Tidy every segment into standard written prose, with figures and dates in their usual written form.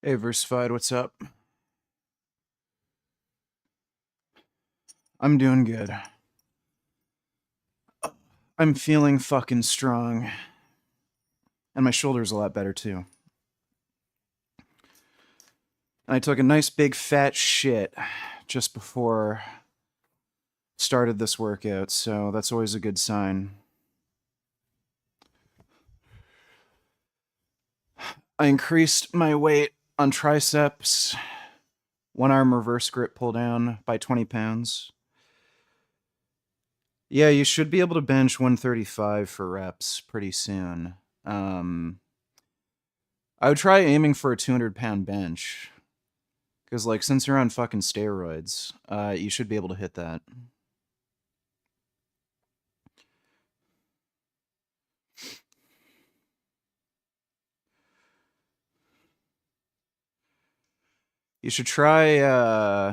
Hey, Versified, what's up? I'm doing good. I'm feeling fucking strong. And my shoulder's a lot better, too. And I took a nice big fat shit just before started this workout, so that's always a good sign. I increased my weight on triceps, one arm reverse grip pull down by 20 pounds. Yeah, you should be able to bench 135 for reps pretty soon. I would try aiming for a 200-pound bench. Because, like, since you're on fucking steroids, you should be able to hit that. You should try,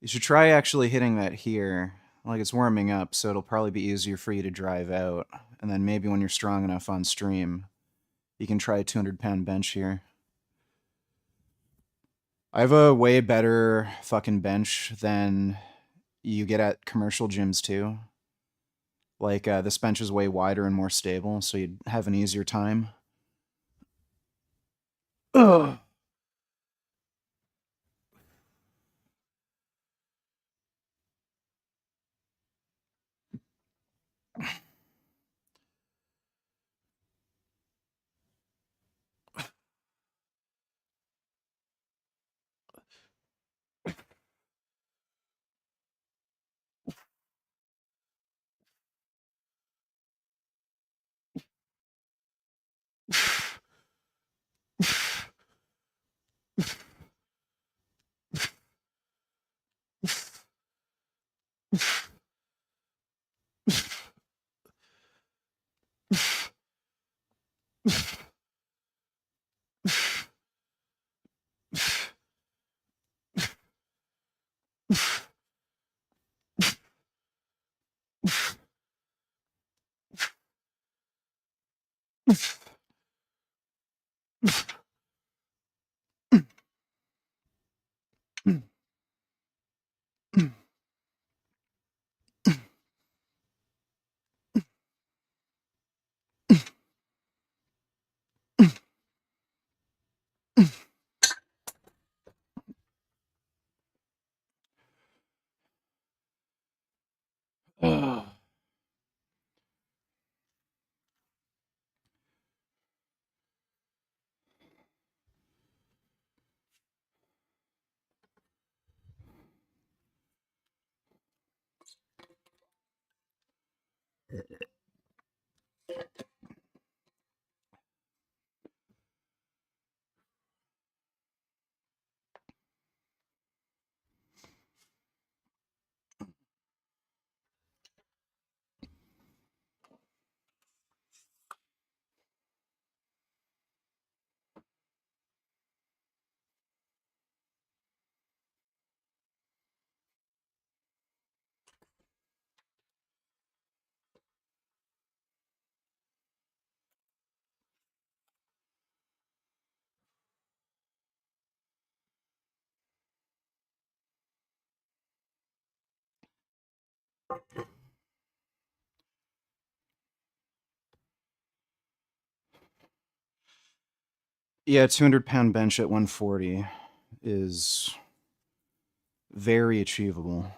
you should try actually hitting that here. Like, it's warming up, so it'll probably be easier for you to drive out. And then maybe when you're strong enough on stream, you can try a 200-pound bench here. I have a way better fucking bench than you get at commercial gyms, too. Like, this bench is way wider and more stable, so you'd have an easier time. Ugh. Ugh. Yeah, 200-pound bench at 140 is very achievable.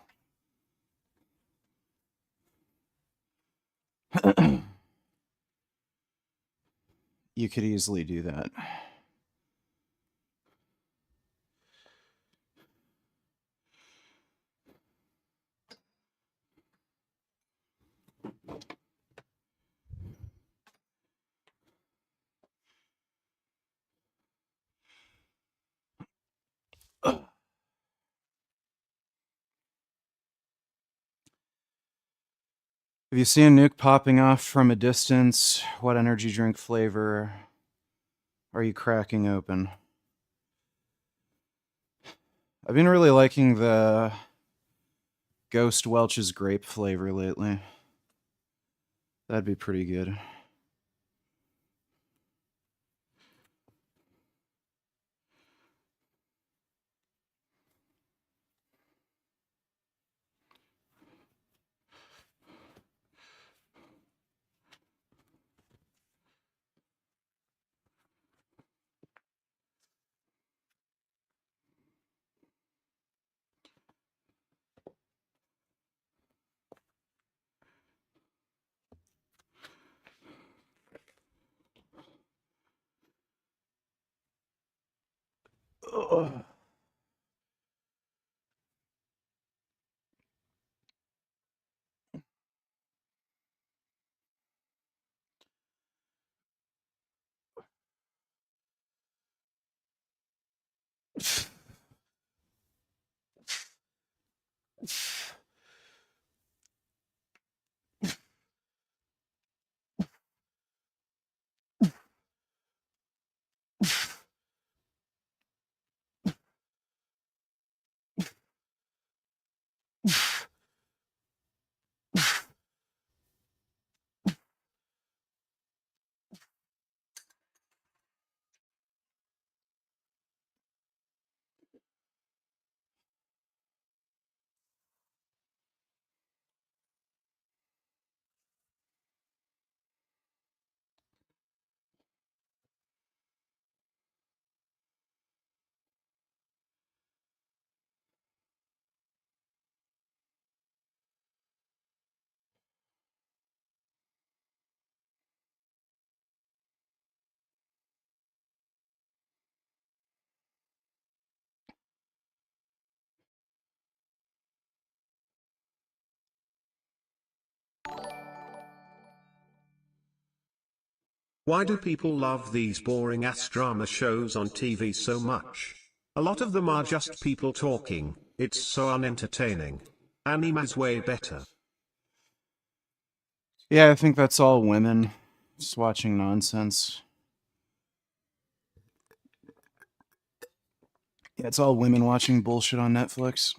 You could easily do that. Have you seen Nuke popping off from a distance? What energy drink flavor are you cracking open? I've been really liking the Ghost Welch's grape flavor lately. That'd be pretty good. Ugh. Why do people love these boring ass drama shows on TV so much? A lot of them are just people talking, it's so unentertaining. Anime's way better. Yeah, I think that's all women just watching nonsense. Yeah, it's all women watching bullshit on Netflix.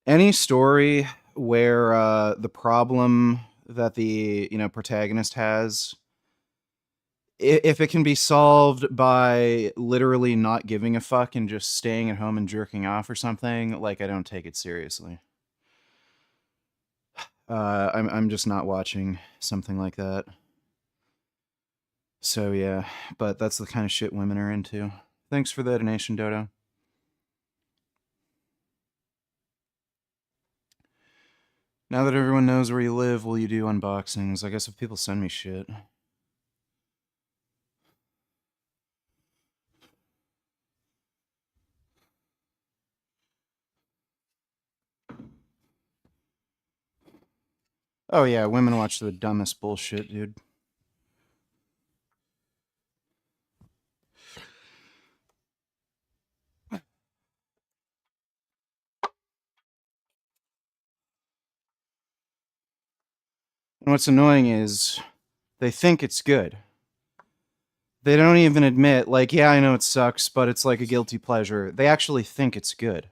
Any story where the problem that the protagonist has, if it can be solved by literally not giving a fuck and just staying at home and jerking off or something, like, I don't take it seriously. I'm just not watching something like that. So yeah, but that's the kind of shit women are into. Thanks for the donation, Dodo. Now that everyone knows where you live, will you do unboxings? I guess if people send me shit. Oh yeah, women watch the dumbest bullshit, dude. And what's annoying is they think it's good. They don't even admit, like, yeah, I know it sucks, but it's like a guilty pleasure. They actually think it's good.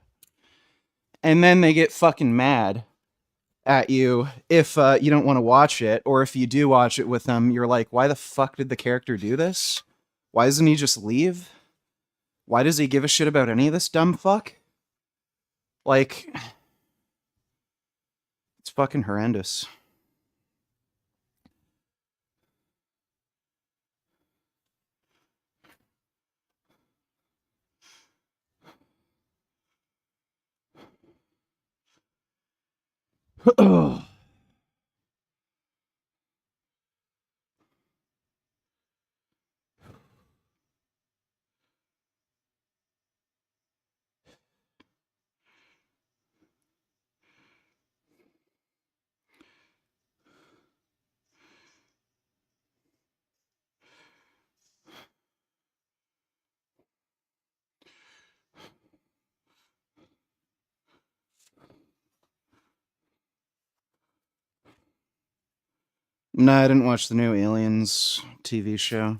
And then they get fucking mad at you if you don't want to watch it, or if you do watch it with them, you're like, why the fuck did the character do this? Why doesn't he just leave? Why does he give a shit about any of this dumb fuck? Like, it's fucking horrendous. No, I didn't watch the new Aliens TV show.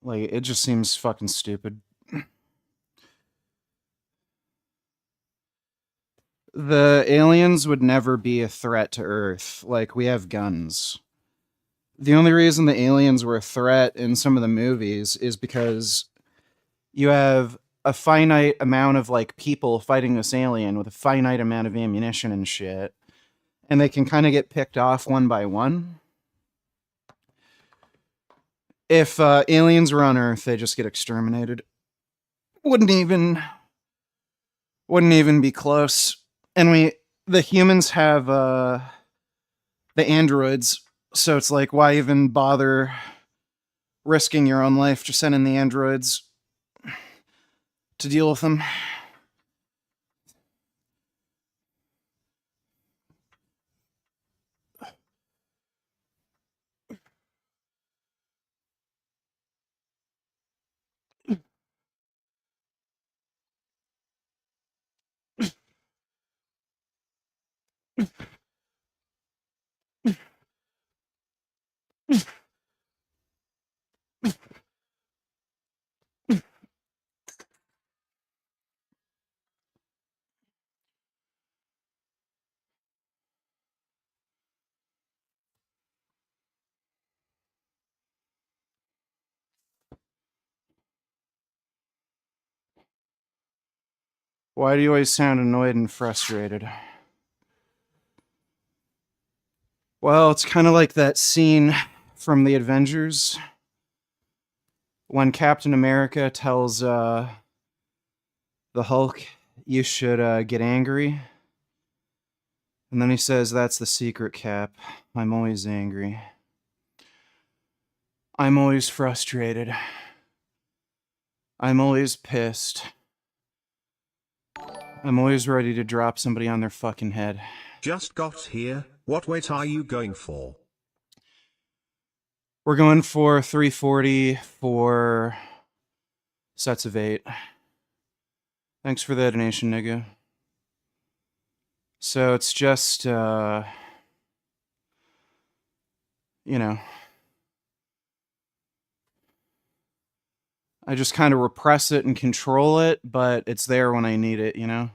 Like, it just seems fucking stupid. The aliens would never be a threat to Earth. Like, we have guns. The only reason the aliens were a threat in some of the movies is because you have a finite amount of, like, people fighting this alien with a finite amount of ammunition and shit, and they can kind of get picked off one by one. If aliens were on Earth, they just get exterminated. Wouldn't even be close. And the humans have the androids. So it's like, why even bother risking your own life just sending the androids to deal with them? Why do you always sound annoyed and frustrated? Well, it's kind of like that scene from the Avengers when Captain America tells the Hulk, you should get angry. And then he says, that's the secret, Cap. I'm always angry. I'm always frustrated. I'm always pissed. I'm always ready to drop somebody on their fucking head. Just got here, what weight are you going for? We're going for 340 for sets of 8. Thanks for the donation, nigga. So it's just, you know, I just kind of repress it and control it, but it's there when I need it, you know?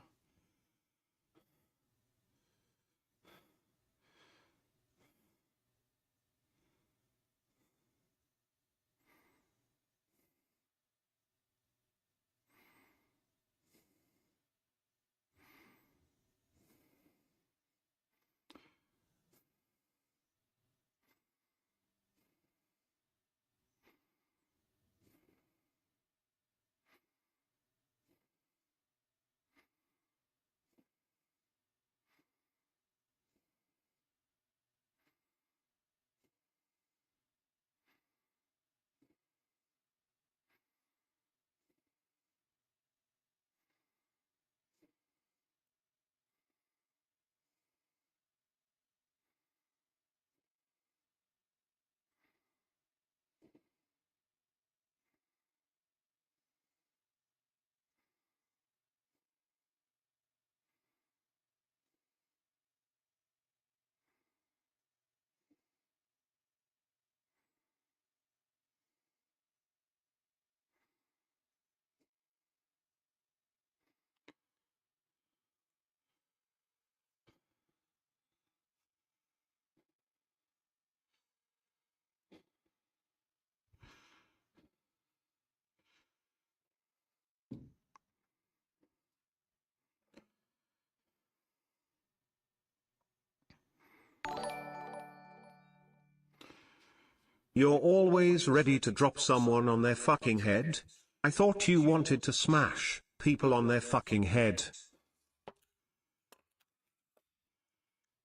You're always ready to drop someone on their fucking head? I thought you wanted to smash people on their fucking head.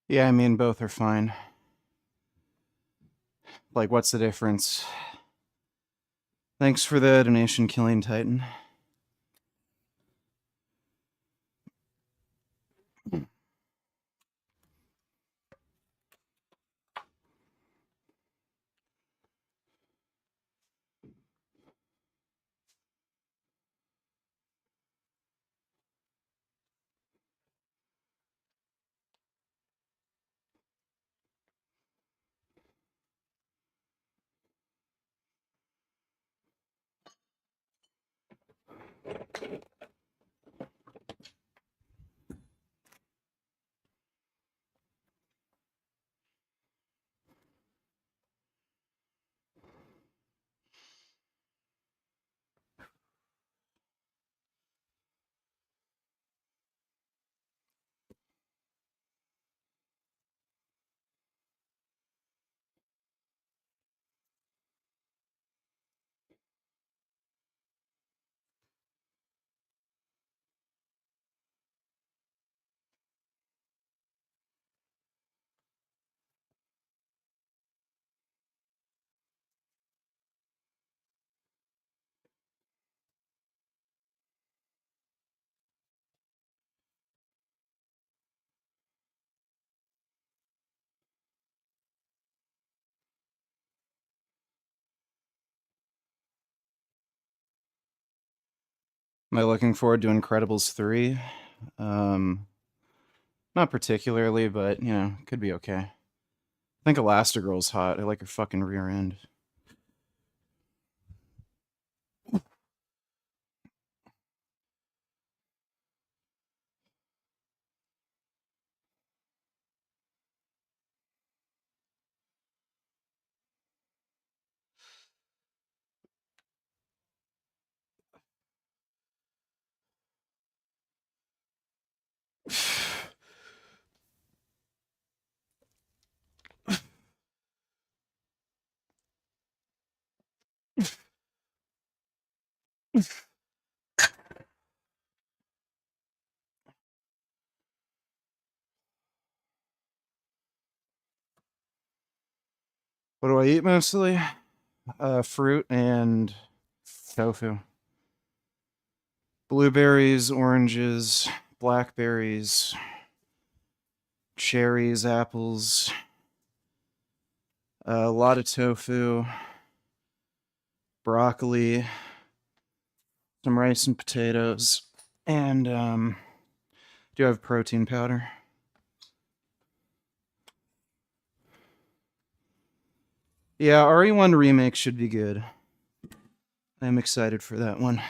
Yeah, I mean, both are fine. Like, what's the difference? Thanks for the donation, Killing Titan. Am I looking forward to Incredibles 3? Um, Not particularly, but, you know, could be okay. I think Elastigirl's hot. I like her fucking rear end. What do I eat mostly? Fruit and tofu. Blueberries, oranges, blackberries, cherries, apples, a lot of tofu, broccoli, some rice and potatoes, and do you have protein powder? Yeah, RE1 remake should be good. I'm excited for that one.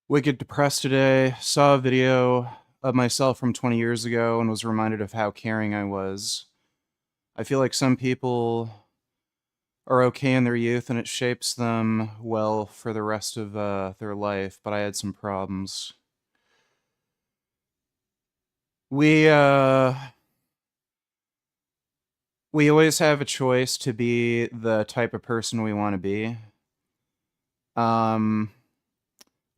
Wicked depressed today. Saw a video of myself from 20 years ago and was reminded of how caring I was. I feel like some people are okay in their youth and it shapes them well for the rest of their life, but I had some problems. We uh we always have a choice to be the type of person we want to be. Um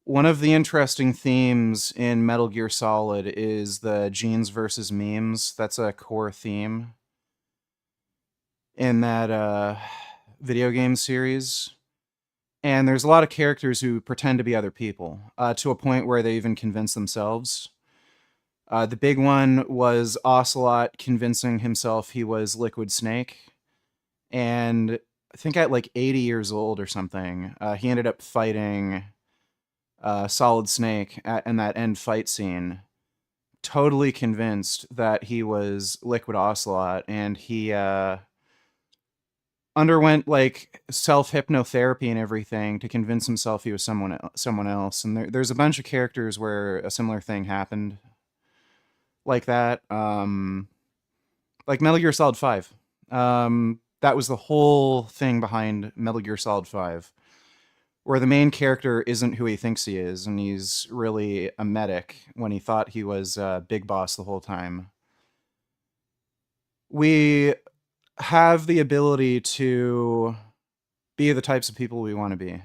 One of the interesting themes in Metal Gear Solid is the genes versus memes. That's a core theme in that video game series. And there's a lot of characters who pretend to be other people to a point where they even convince themselves. The big one was Ocelot convincing himself he was Liquid Snake. And I think at like 80 years old or something, he ended up fighting Solid Snake in that end fight scene, totally convinced that he was Liquid Ocelot, and he underwent like self hypnotherapy and everything to convince himself he was someone else. And there's a bunch of characters where a similar thing happened, like that. Like Metal Gear Solid 5. That was the whole thing behind Metal Gear Solid 5, where the main character isn't who he thinks he is, and he's really a medic when he thought he was Big Boss the whole time. We have the ability to be the types of people we want to be.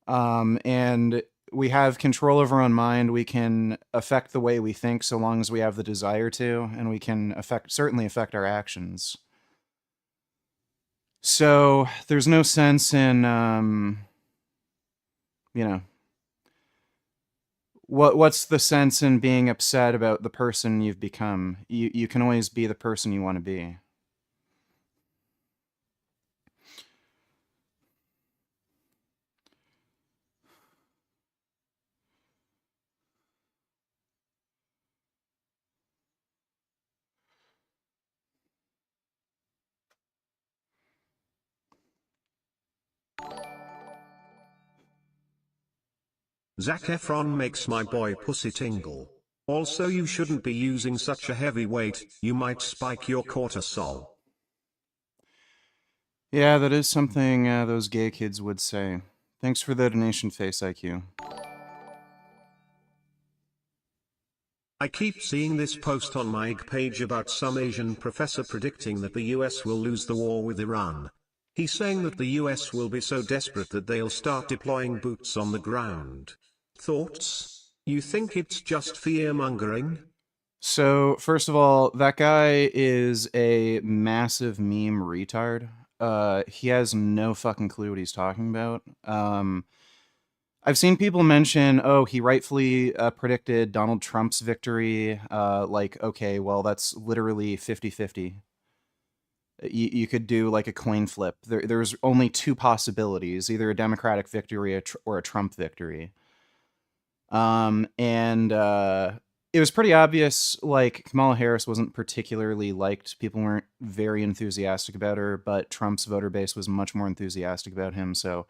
And we have control over our own mind. We can affect the way we think so long as we have the desire to, and we can certainly affect our actions. So there's no sense in, you know, what's the sense in being upset about the person you've become? You can always be the person you want to be. Zac Efron makes my boy pussy tingle. Also, you shouldn't be using such a heavy weight, you might spike your cortisol. Yeah, that is something those gay kids would say. Thanks for the donation, Face IQ. I keep seeing this post on my IG page about some Asian professor predicting that the US will lose the war with Iran. He's saying that the US will be so desperate that they'll start deploying boots on the ground. Thoughts? You think it's just fear-mongering? So, first of all, that guy is a massive meme retard. He has no fucking clue what he's talking about. I've seen people mention, oh, he rightfully predicted Donald Trump's victory. Like, okay, well, that's literally 50-50. You could do like a coin flip. There's only two possibilities, either a Democratic victory or a Trump victory. And it was pretty obvious, like, Kamala Harris wasn't particularly liked. People weren't very enthusiastic about her, but Trump's voter base was much more enthusiastic about him. So,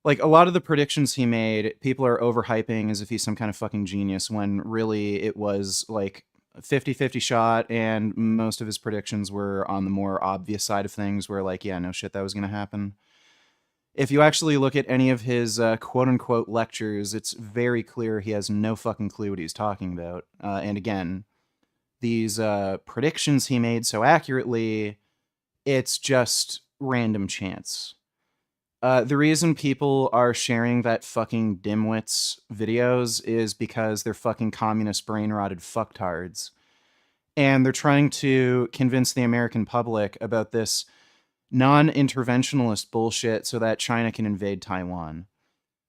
like, a lot of the predictions he made, people are overhyping as if he's some kind of fucking genius, when really it was like a 50-50 shot, and most of his predictions were on the more obvious side of things, where, like, yeah, no shit, that was going to happen. If you actually look at any of his quote-unquote lectures, it's very clear he has no fucking clue what he's talking about. And again, these predictions he made so accurately, it's just random chance. The reason people are sharing that fucking dimwits videos is because they're fucking communist brain-rotted fucktards. And they're trying to convince the American public about this non-interventionalist bullshit so that China can invade Taiwan.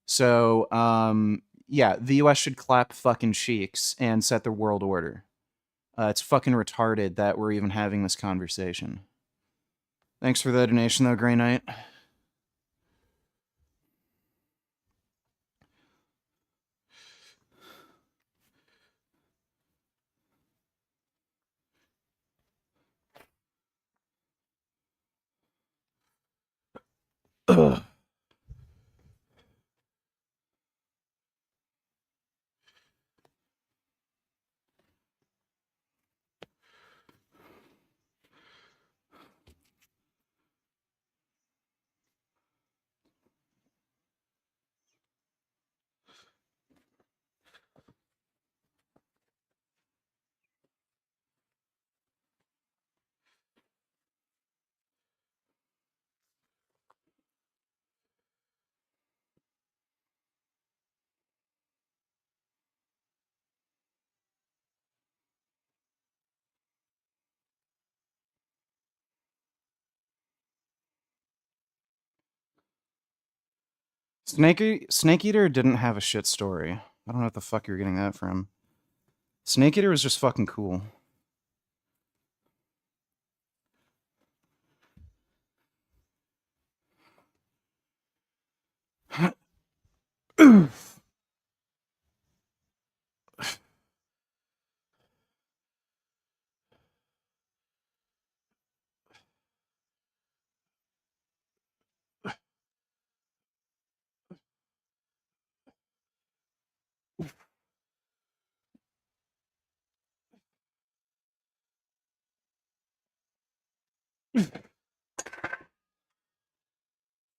So, yeah, the US should clap fucking cheeks and set the world order. It's fucking retarded that we're even having this conversation. Thanks for the donation, though, Grey Knight. Ugh. Snake Eater didn't have a shit story. I don't know what the fuck you're getting that from. Snake Eater was just fucking cool.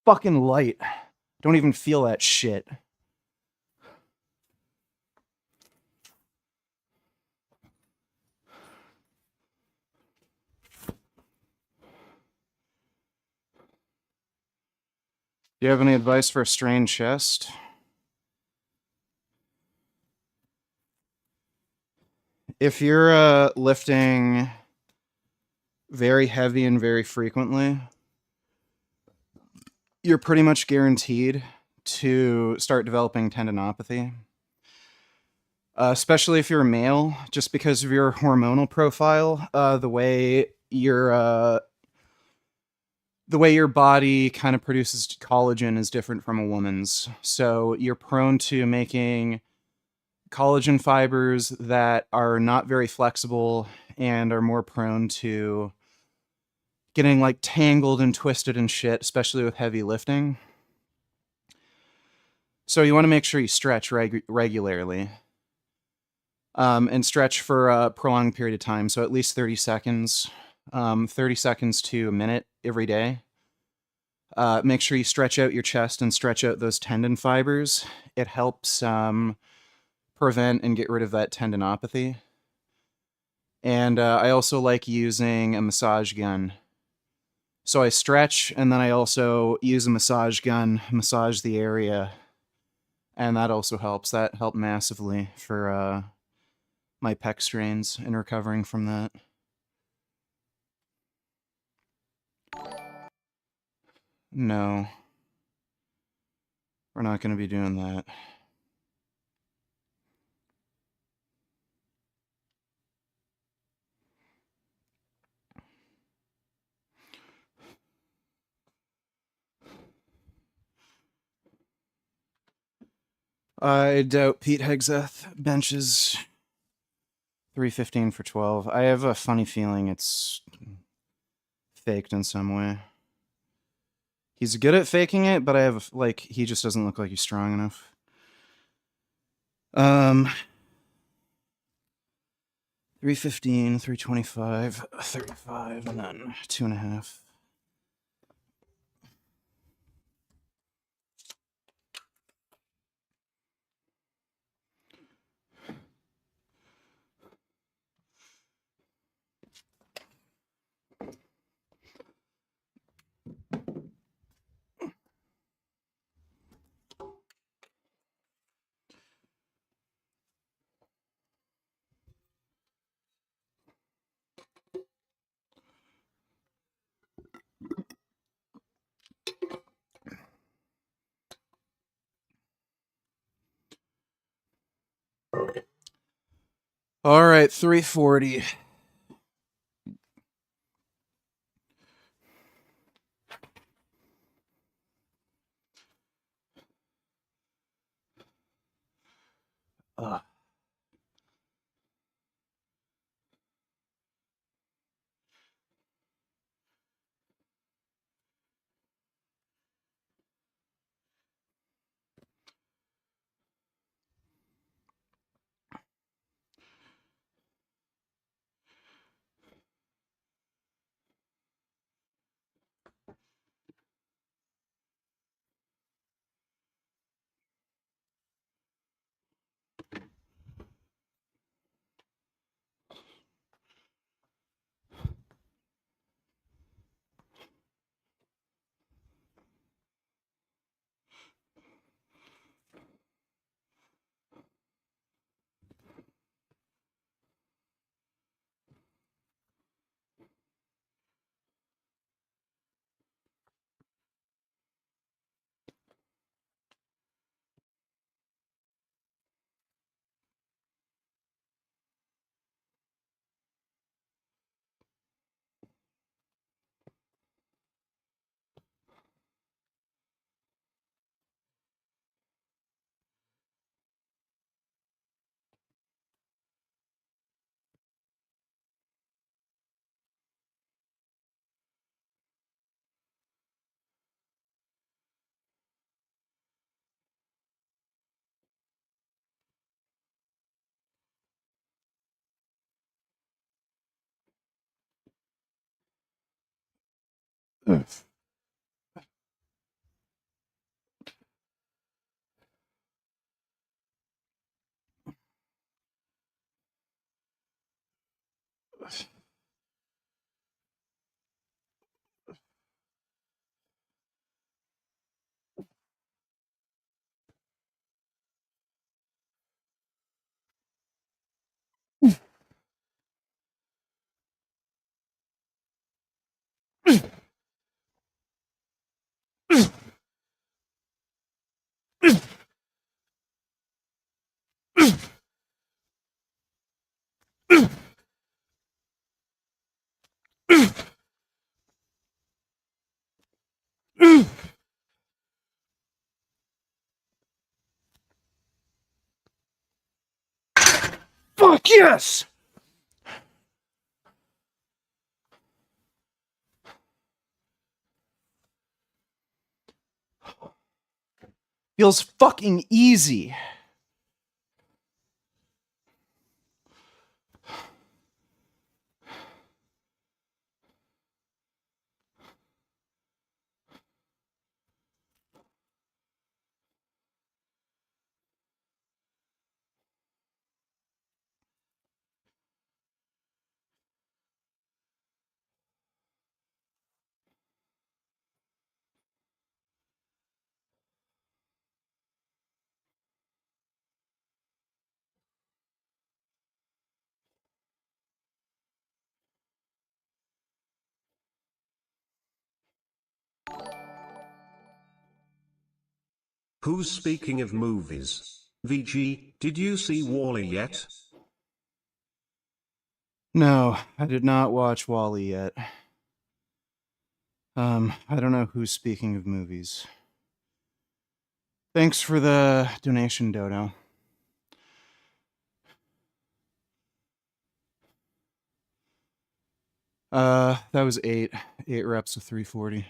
Fucking light. Don't even feel that shit. Do you have any advice for a strained chest? If you're lifting very heavy and very frequently, you're pretty much guaranteed to start developing tendinopathy. Especially if you're a male, just because of your hormonal profile, the way your body kind of produces collagen is different from a woman's. So you're prone to making collagen fibers that are not very flexible and are more prone to getting like tangled and twisted and shit, especially with heavy lifting. So you want to make sure you stretch regularly. And stretch for a prolonged period of time. So at least 30 seconds, 30 seconds to a minute every day. Make sure you stretch out your chest and stretch out those tendon fibers. It helps prevent and get rid of that tendinopathy. And I also like using a massage gun. So I stretch, and then I also use a massage gun, massage the area. And that also helps. That helped massively for my pec strains and recovering from that. No. We're not going to be doing that. I doubt Pete Hegseth benches 315 for 12. I have a funny feeling it's faked in some way. He's good at faking it, but I have like he just doesn't look like he's strong enough. 315, 325, 35, and then 2.5. All right, 340. Fuck yes! Feels fucking easy. Who's speaking of movies? VG, did you see Wall-E yet? No, I did not watch Wall-E yet. I don't know who's speaking of movies. Thanks for the donation, Dodo. That was 8 reps of 340.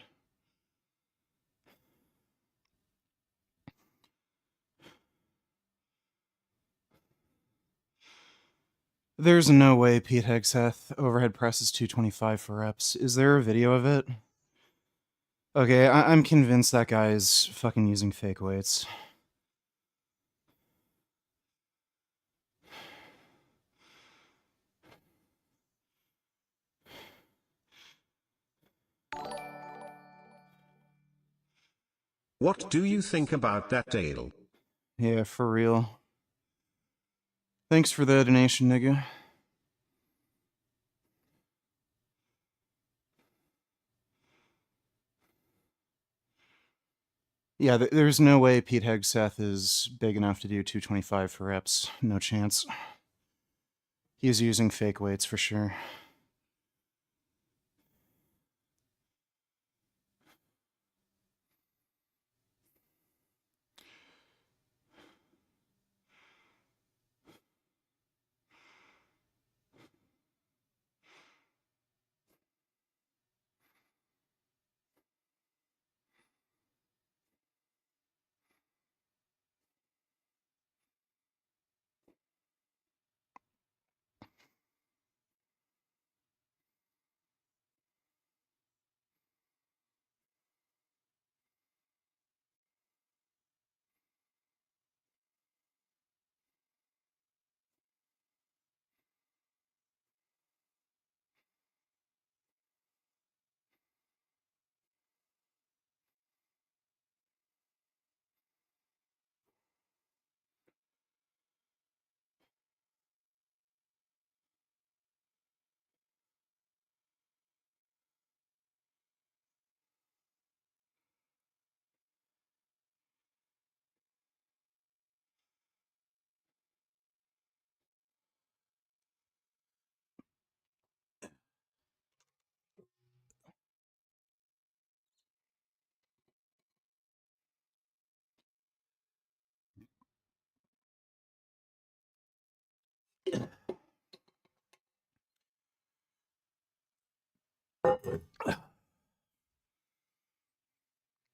There's no way Pete Hegseth overhead presses 225 for reps. Is there a video of it? Okay, I'm convinced that guy's fucking using fake weights. What do you think about that, Dale? Yeah, for real. Thanks for the donation, nigga. Yeah, there's no way Pete Hegseth is big enough to do 225 for reps. No chance. He's using fake weights for sure.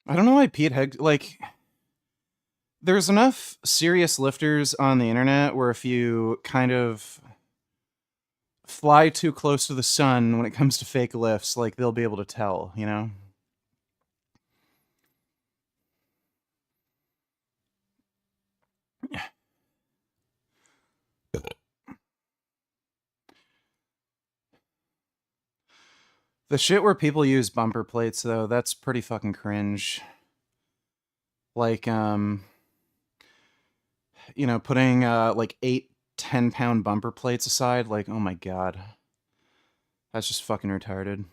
I don't know why Pete Heg like there's enough serious lifters on the internet where if you kind of fly too close to the sun when it comes to fake lifts, like they'll be able to tell, you know? The shit where people use bumper plates though, that's pretty fucking cringe. Like you know, putting like 8-10 pound bumper plates aside, like oh my god. That's just fucking retarded.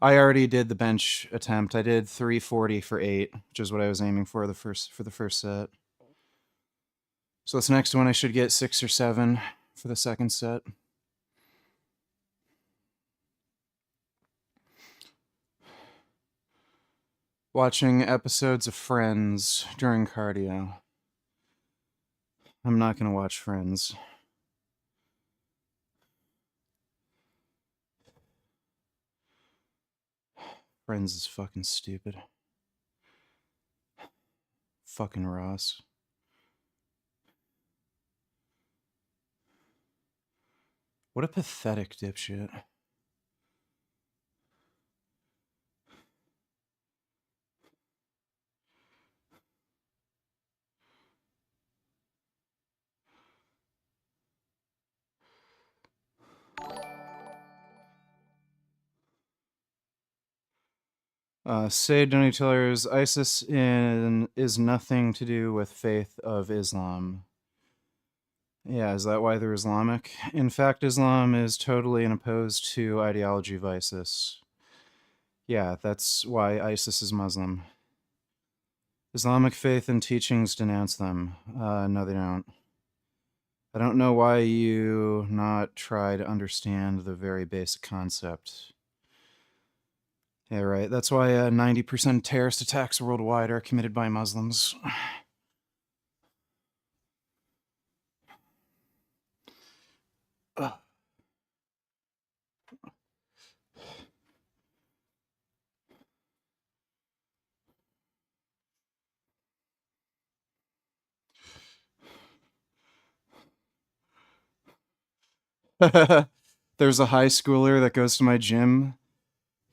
I already did the bench attempt. I did 340 for 8, which is what I was aiming for the first set. So this next one I should get 6 or 7 for the second set. Watching episodes of Friends during cardio. I'm not gonna watch Friends. Friends is fucking stupid. Fucking Ross. What a pathetic dipshit. Say Donny Tillers, ISIS is nothing to do with faith of Islam. Yeah, is that why they're Islamic? In fact, Islam is totally opposed to ideology of ISIS. Yeah, that's why ISIS is Muslim. Islamic faith and teachings denounce them. No, they don't. I don't know why you not try to understand the very basic concept. Yeah, right. That's why 90% terrorist attacks worldwide are committed by Muslims. There's a high schooler that goes to my gym.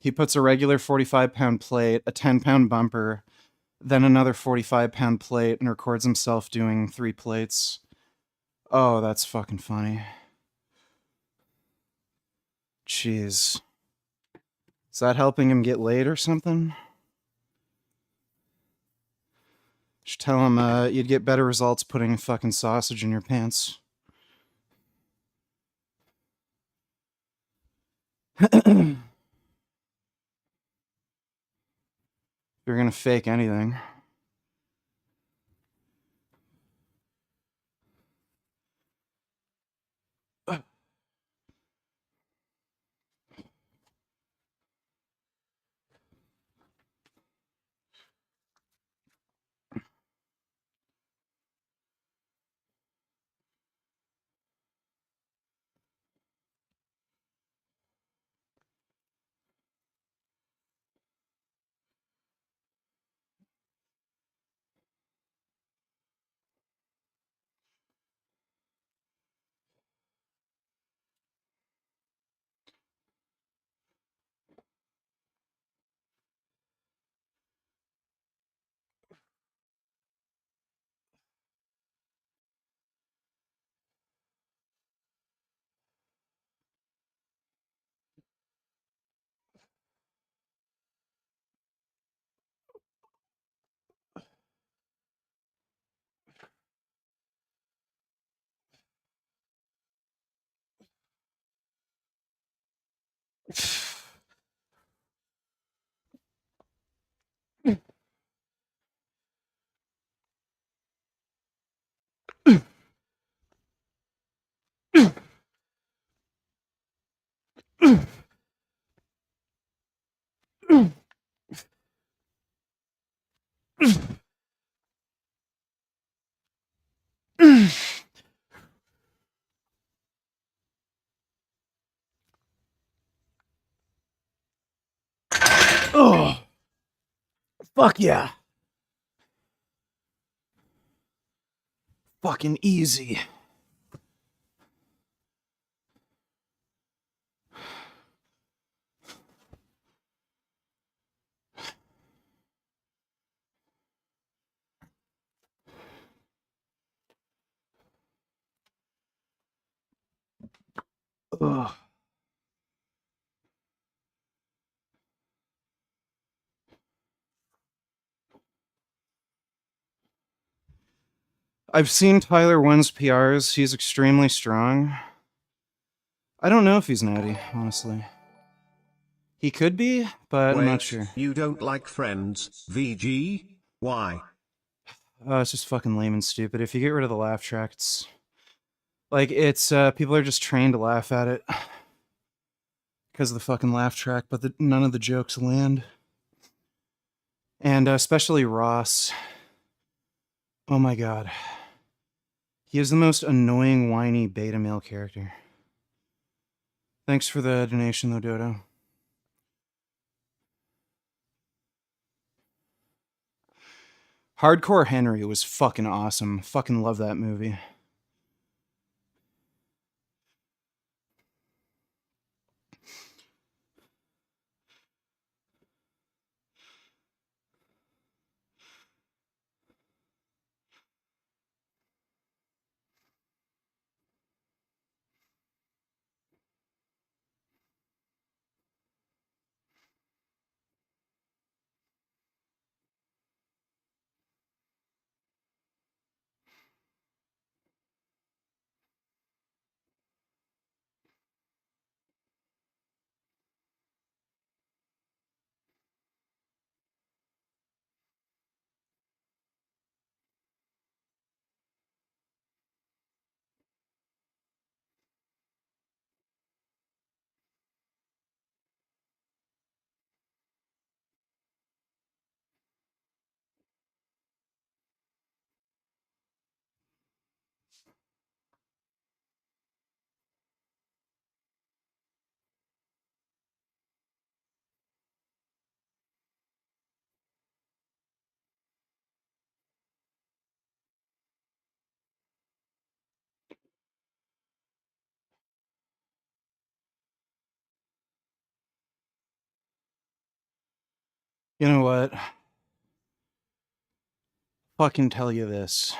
He puts a regular 45-pound plate, a 10-pound bumper, then another 45-pound plate, and records himself doing 3 plates. Oh, that's fucking funny. Jeez. Is that helping him get laid or something? Should tell him you'd get better results putting fucking sausage in your pants. You're gonna fake anything. Oh, fuck yeah. Fucking easy. Ugh. I've seen Tyler 1's PRs. He's extremely strong. I don't know if he's natty, honestly. He could be, but I'm not Wait, sure. you don't like Friends, VG? Why? It's just fucking lame and stupid. If you get rid of the laugh track, it's like people are just trained to laugh at it because of the fucking laugh track, but none of the jokes land. And especially Ross. Oh my god. He is the most annoying, whiny beta male character. Thanks for the donation, though, Dodo. Hardcore Henry was fucking awesome. Fucking love that movie. You know what? Fucking tell you this.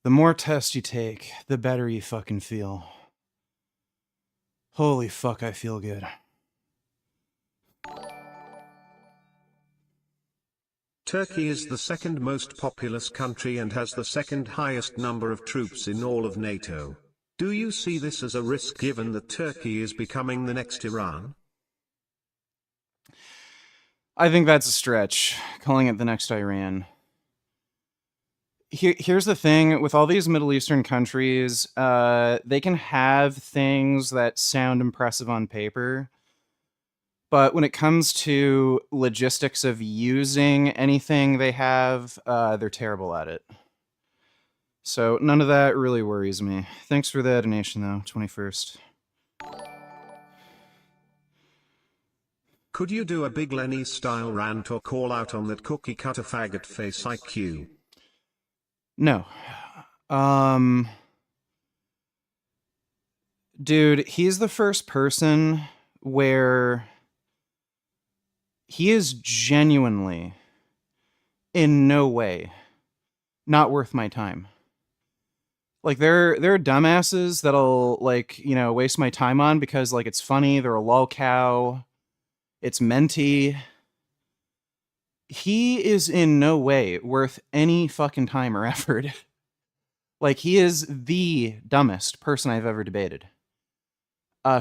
The more tests you take, the better you fucking feel. Holy fuck, I feel good. Turkey is the second most populous country and has the second highest number of troops in all of NATO. Do you see this as a risk given that Turkey is becoming the next Iran? I think that's a stretch, calling it the next Iran. Here's the thing with all these Middle Eastern countries, they can have things that sound impressive on paper, but when it comes to logistics of using anything they have, they're terrible at it. So none of that really worries me. Thanks for the donation, though, 21st. Could you do a Big Lenny style rant or call out on that cookie cutter faggot face IQ? No. Dude, he's the first person where he is genuinely in no way not worth my time. Like there are dumbasses that'll like, you know, waste my time on because like it's funny, they're a lol cow, it's minty. He is in no way worth any fucking time or effort. Like he is the dumbest person I've ever debated.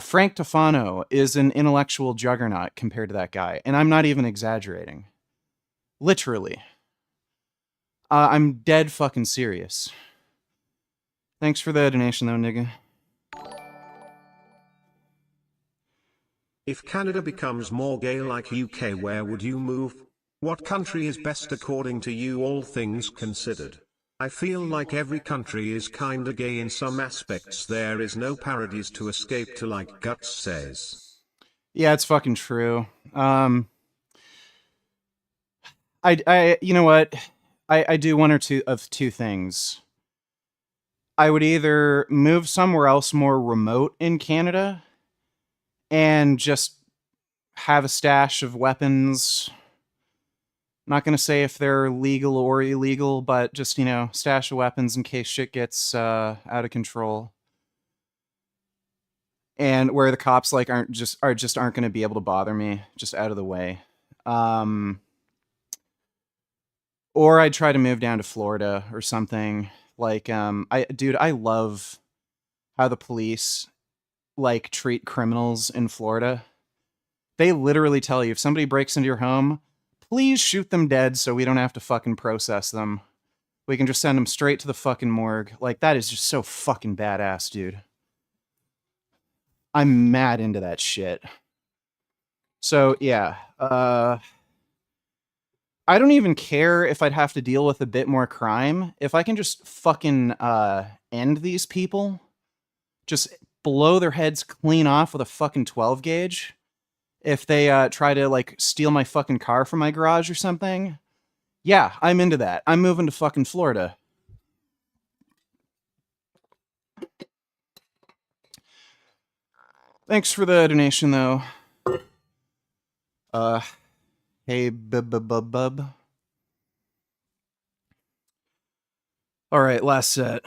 Frank Tofano is an intellectual juggernaut compared to that guy, and I'm not even exaggerating. Literally. I'm dead fucking serious. Thanks for the donation, though, nigga. If Canada becomes more gay like UK, where would you move? What country is best according to you, all things considered? I feel like every country is kinda gay in some aspects. There is no parodies to escape to, like Guts says. Yeah, it's fucking true. You know what? I do one or two things. I would either move somewhere else more remote in Canada and just have a stash of weapons. Not going to say if they're legal or illegal, but just, you know, stash of weapons in case shit gets out of control. And where the cops like aren't going to be able to bother me, just out of the way. Or I'd try to move down to Florida or something. Like I love how the police like treat criminals in Florida. They literally tell you if somebody breaks into your home, please shoot them dead so we don't have to fucking process them. We can just send them straight to the fucking morgue. Like, that is just so fucking badass, dude. I'm mad into that shit. So, yeah. I don't even care if I'd have to deal with a bit more crime. If I can just fucking end these people, just blow their heads clean off with a fucking 12 gauge, if they try to like steal my fucking car from my garage or something, yeah, I'm into that. I'm moving to fucking Florida. Thanks for the donation, though. Hey, bub. All right, last set.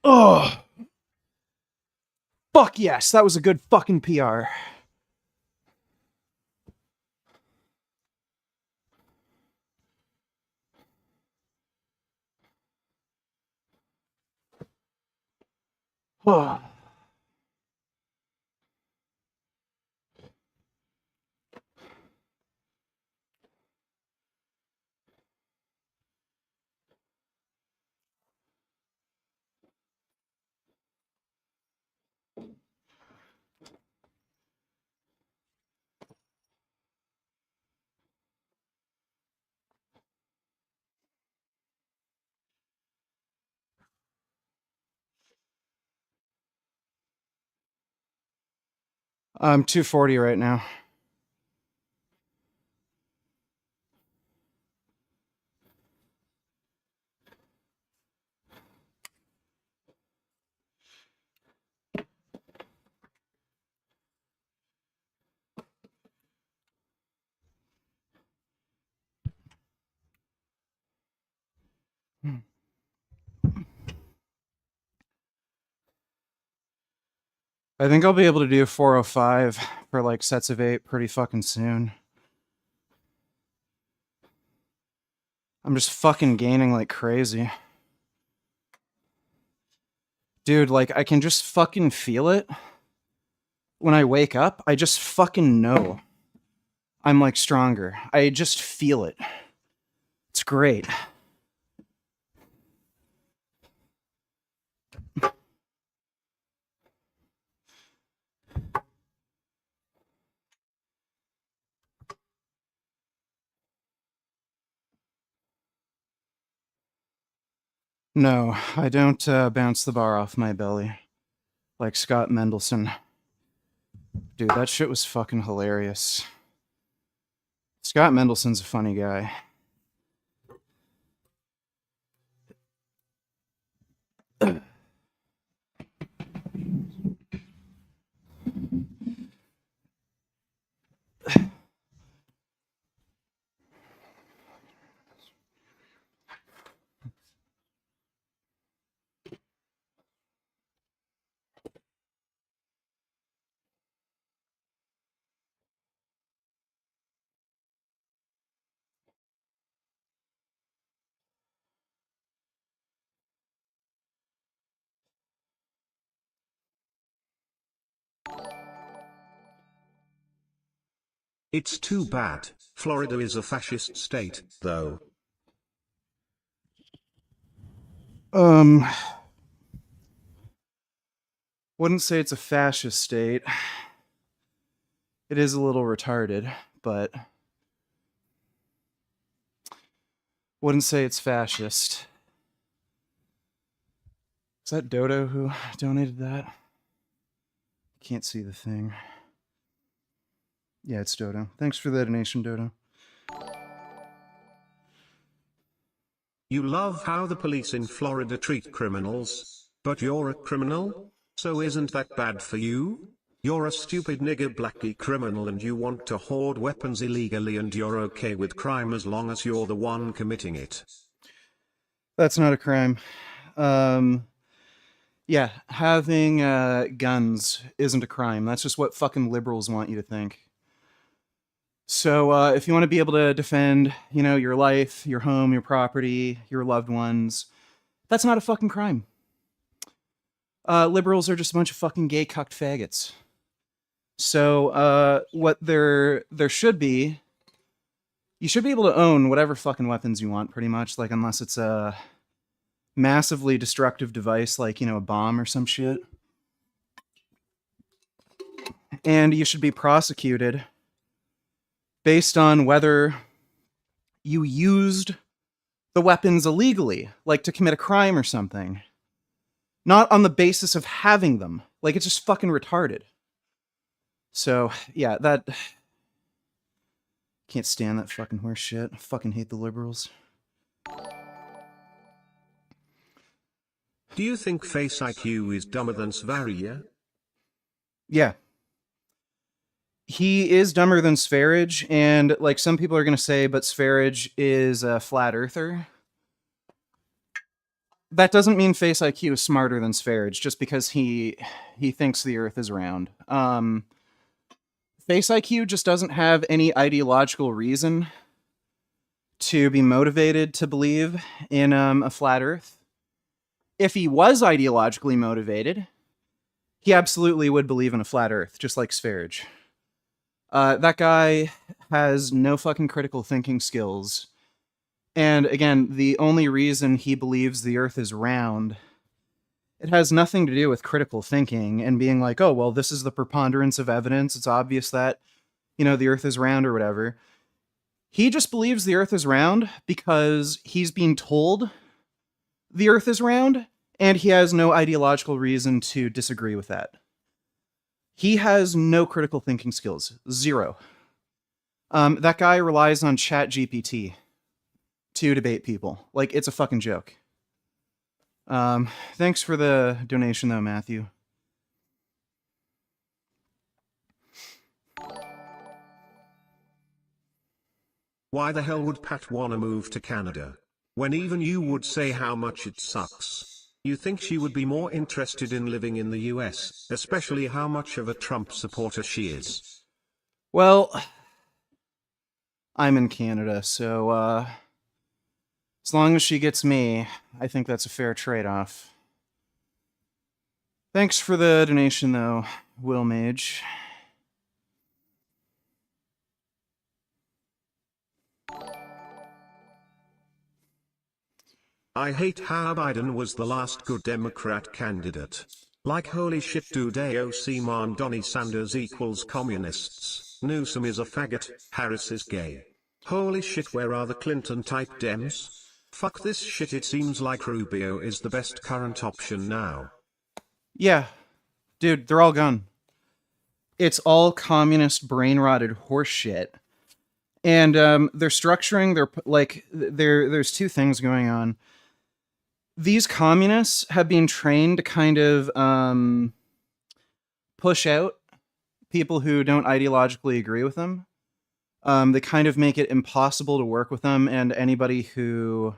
Oh, fuck yes, that was a good fucking PR. Oh. I'm 240 right now. I think I'll be able to do 405 for like sets of 8 pretty fucking soon. I'm just fucking gaining like crazy. Dude, like I can just fucking feel it. When I wake up, I just fucking know I'm like stronger. I just feel it. It's great. No, I don't bounce the bar off my belly like Scott Mendelson. Dude, that shit was fucking hilarious. Scott Mendelson's a funny guy. It's too bad, Florida is a fascist state, though. Wouldn't say it's a fascist state. It is a little retarded, but wouldn't say it's fascist. Is that Dodo who donated that? Can't see the thing. Yeah, it's Dodo. Thanks for the donation, Dodo. You love how the police in Florida treat criminals, but you're a criminal? So isn't that bad for you? You're a stupid nigger blackie criminal and you want to hoard weapons illegally and you're okay with crime as long as you're the one committing it. That's not a crime. Yeah, having guns isn't a crime. That's just what fucking liberals want you to think. So if you want to be able to defend, your life, your home, your property, your loved ones, that's not a fucking crime. Liberals are just a bunch of fucking gay cucked faggots. So what there should be, you should be able to own whatever fucking weapons you want, pretty much. Like unless it's a massively destructive device, like a bomb or some shit. And you should be prosecuted based on whether you used the weapons illegally, like to commit a crime or something. Not on the basis of having them. Like, it's just fucking retarded. So, yeah, that... Can't stand that fucking horse shit. I fucking hate the liberals. Do you think Face IQ is dumber than Svaria? Yeah. He is dumber than Sverige, and like some people are going to say, but Sverige is a flat earther. That doesn't mean Face IQ is smarter than Sverige, just because he thinks the Earth is round. Face IQ just doesn't have any ideological reason to be motivated to believe in a flat Earth. If he was ideologically motivated, he absolutely would believe in a flat Earth, just like Sverige. That guy has no fucking critical thinking skills. And again, the only reason he believes the Earth is round, it has nothing to do with critical thinking and being like, oh, well, this is the preponderance of evidence. It's obvious that, the Earth is round or whatever. He just believes the Earth is round because he's being told the Earth is round, and he has no ideological reason to disagree with that. He has no critical thinking skills. Zero. That guy relies on ChatGPT to debate people. Like, it's a fucking joke. Thanks for the donation, though, Matthew. Why the hell would Pat wanna move to Canada? When even you would say how much it sucks. You think she would be more interested in living in the US, especially how much of a Trump supporter she is? Well, I'm in Canada, so as long as she gets me, I think that's a fair trade-off. Thanks for the donation, though, Will Mage. I hate how Biden was the last good Democrat candidate. Like holy shit, dude, AOC man, Donnie Sanders equals communists, Newsom is a faggot, Harris is gay. Holy shit, where are the Clinton type Dems? Fuck this shit, it seems like Rubio is the best current option now. Yeah, dude, they're all gone. It's all communist brain-rotted horseshit. And they're structuring their, like, there's two things going on. These communists have been trained to kind of push out people who don't ideologically agree with them. They kind of make it impossible to work with them, and anybody who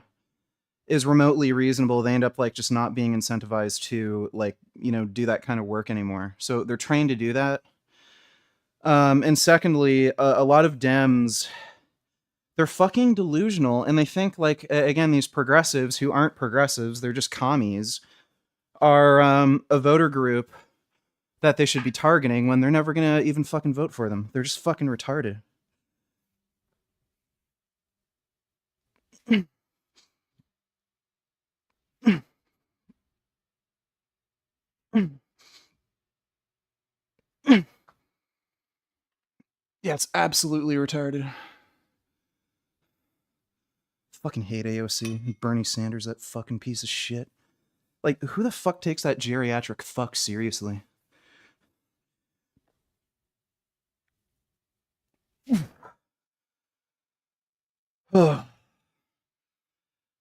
is remotely reasonable, they end up like just not being incentivized to, like, you know, do that kind of work anymore. So they're trained to do that. And secondly, a lot of Dems, they're fucking delusional, and they think, like, again, these progressives who aren't progressives, they're just commies, are a voter group that they should be targeting when they're never gonna even fucking vote for them. They're just fucking retarded. Yeah, it's absolutely retarded. Fucking hate AOC. Bernie Sanders, that fucking piece of shit. Like, who the fuck takes that geriatric fuck seriously?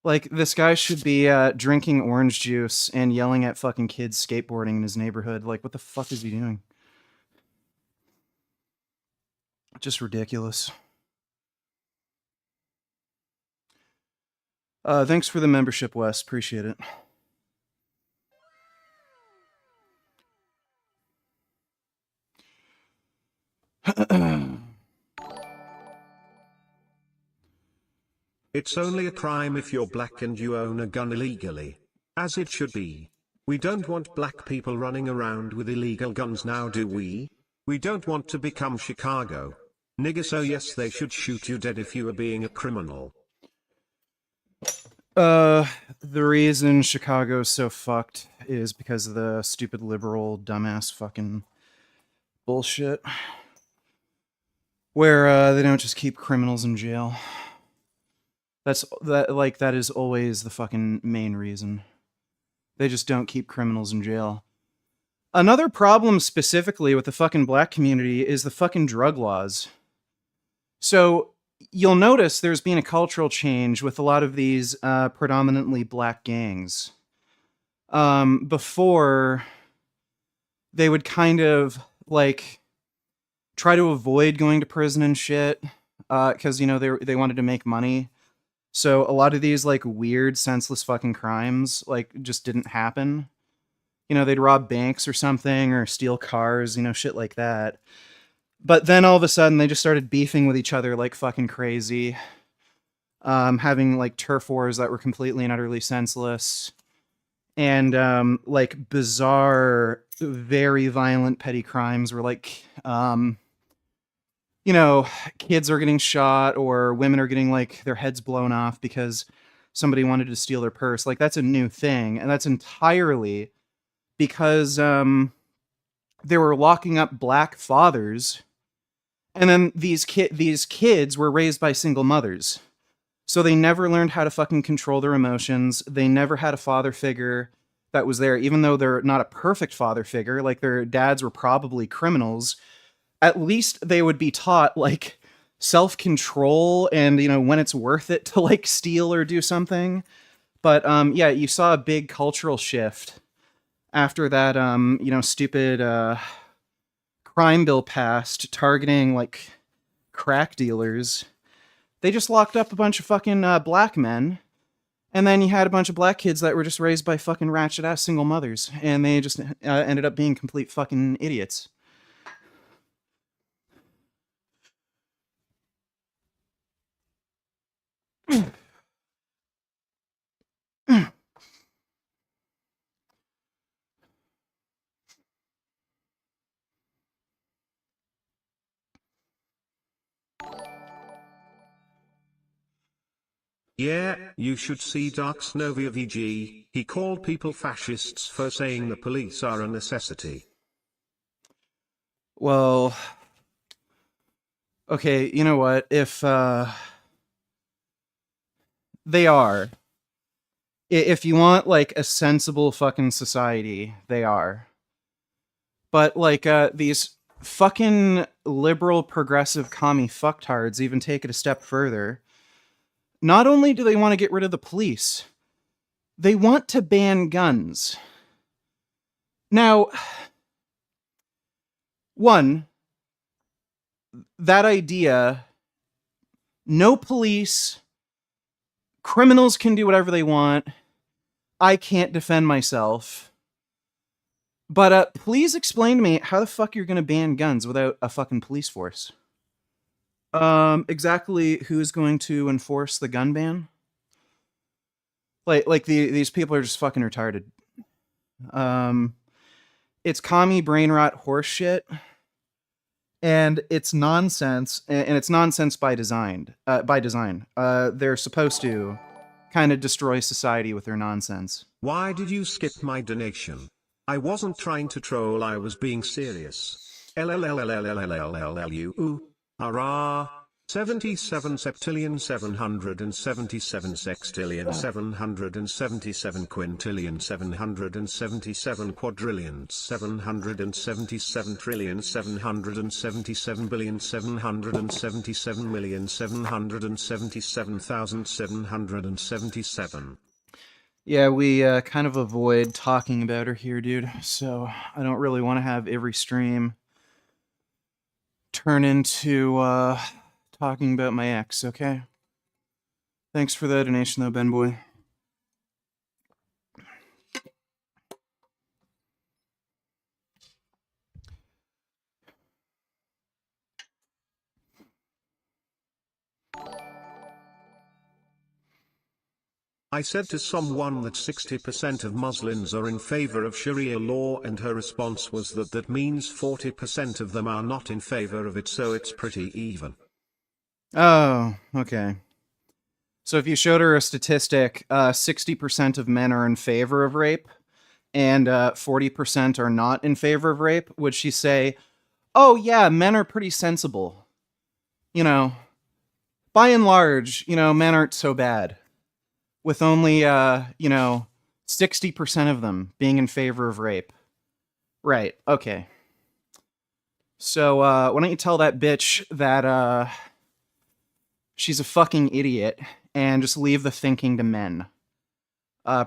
Like, this guy should be drinking orange juice and yelling at fucking kids skateboarding in his neighborhood. Like, what the fuck is he doing? Just ridiculous. Thanks for the membership, Wes. Appreciate it. It's only a crime if you're black and you own a gun illegally. As it should be. We don't want black people running around with illegal guns now, do we? We don't want to become Chicago. Nigga, so yes, they should shoot you dead if you are being a criminal. The reason Chicago's so fucked is because of the stupid liberal dumbass fucking bullshit. Where they don't just keep criminals in jail. That is always the fucking main reason. They just don't keep criminals in jail. Another problem specifically with the fucking black community is the fucking drug laws. So you'll notice there's been a cultural change with a lot of these predominantly black gangs. Before, they would kind of, like, try to avoid going to prison and shit, because, you know, they wanted to make money. So a lot of these, like, weird, senseless fucking crimes, like, just didn't happen. You know, they'd rob banks or something, or steal cars, you know, shit like that. But then all of a sudden, they just started beefing with each other like fucking crazy. Having, like, turf wars that were completely and utterly senseless. And, like, bizarre, very violent petty crimes where, like, you know, kids are getting shot or women are getting, like, their heads blown off because somebody wanted to steal their purse. Like, that's a new thing. And that's entirely because they were locking up black fathers. And then these kids were raised by single mothers. So they never learned how to fucking control their emotions. They never had a father figure that was there, even though they're not a perfect father figure. Like, their dads were probably criminals. At least they would be taught, like, self-control and, you know, when it's worth it to, like, steal or do something. But, yeah, you saw a big cultural shift after that, you know, stupid crime bill passed targeting, like, crack dealers. They just locked up a bunch of fucking black men, And then you had a bunch of black kids that were just raised by fucking ratchet ass single mothers, and they just ended up being complete fucking idiots. Yeah, you should see Dark Snovia VG, he called people fascists for saying the police are a necessity. Well, okay, you know what? If they are, if you want like a sensible fucking society, they are. But like these fucking liberal progressive commie fucktards even take it a step further. Not only do they want to get rid of the police, they want to ban guns. Now, one, that idea, no police, criminals can do whatever they want, I can't defend myself. But please explain to me how the fuck you're gonna ban guns without a fucking police force. Exactly who's going to enforce the gun ban? These people are just fucking retarded. It's commie brain rot horse shit, and it's nonsense, and it's nonsense by design. They're supposed to kind of destroy society with their nonsense. Why did you skip my donation? I wasn't trying to troll, I was being serious. LLLLLLLLLLU. Hurrah. 77 septillion 777 sextillion 777 quintillion 777 quadrillion 777 trillion 777 billion 777 million 777,777. Yeah, we kind of avoid talking about her here, dude. So I don't really want to have every stream turn into talking about my ex, okay? Thanks for the donation, though, Ben Boy. I said to someone that 60% of Muslims are in favor of Sharia law, and her response was that means 40% of them are not in favor of it, so it's pretty even. Oh, okay. So if you showed her a statistic, 60% of men are in favor of rape and 40% are not in favor of rape, would she say, oh yeah, men are pretty sensible? You know, by and large, men aren't so bad. With only, 60% of them being in favor of rape. Right, okay. So, why don't you tell that bitch that, she's a fucking idiot and just leave the thinking to men.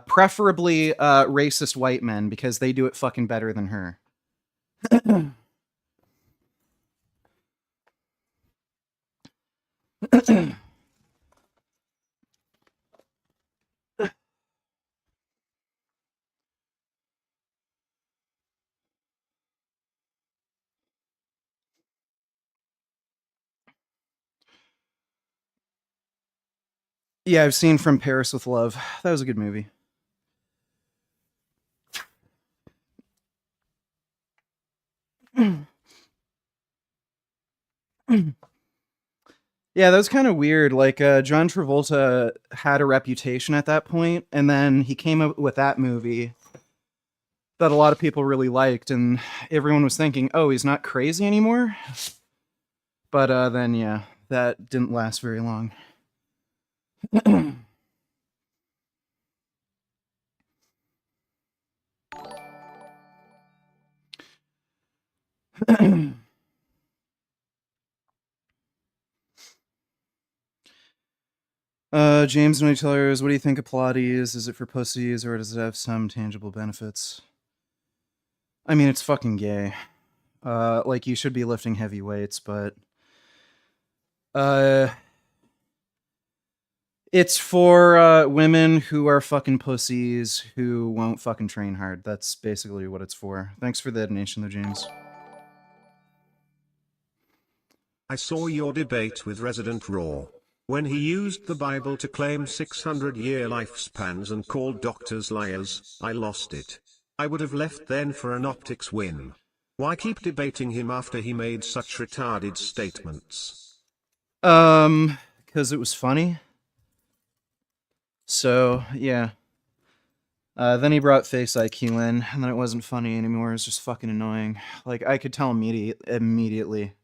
Preferably, racist white men, because they do it fucking better than her. Yeah, I've seen From Paris with Love. That was a good movie. Yeah, that was kind of weird. Like, John Travolta had a reputation at that point, and then he came up with that movie that a lot of people really liked, and everyone was thinking, oh, he's not crazy anymore? But then, yeah, that didn't last very long. James Nutellers, what do you think of Pilates? Is it for pussies, or does it have some tangible benefits? I mean, it's fucking gay. Like, you should be lifting heavy weights, but It's for women who are fucking pussies who won't fucking train hard. That's basically what it's for. Thanks for the donation, though, James. I saw your debate with Resident Raw. When he used the Bible to claim 600-year lifespans and called doctors liars, I lost it. I would have left then for an optics win. Why keep debating him after he made such retarded statements? Because it was funny. So, yeah. Then he brought Face IQ in, and then it wasn't funny anymore. It was just fucking annoying. Like, I could tell immediately.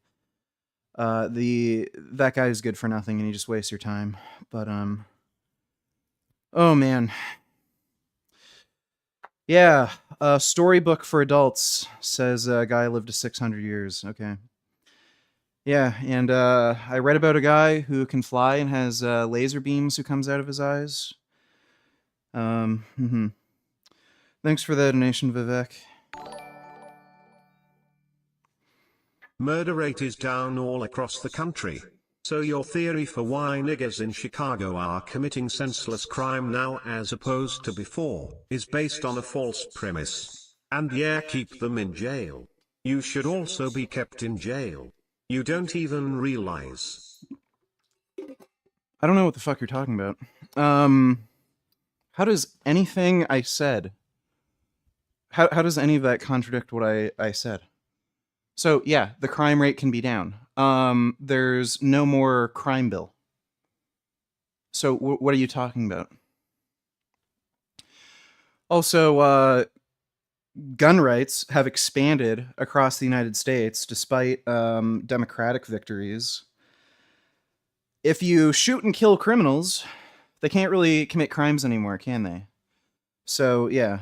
That guy is good for nothing, and he just wastes your time. But, oh man. Yeah, a storybook for adults says a guy lived to 600 years. Okay. Yeah, and I read about a guy who can fly and has laser beams who comes out of his eyes. Thanks for the donation, Vivek. Murder rate is down all across the country. So your theory for why niggas in Chicago are committing senseless crime now as opposed to before is based on a false premise. And yeah, keep them in jail. You should also be kept in jail. You don't even realize. I don't know what the fuck you're talking about. How does anything I said... How does any of that contradict what I said? So, yeah, the crime rate can be down. There's no more crime bill. So, what are you talking about? Also, gun rights have expanded across the United States despite democratic victories. If you shoot and kill criminals, they can't really commit crimes anymore, can they? So, yeah.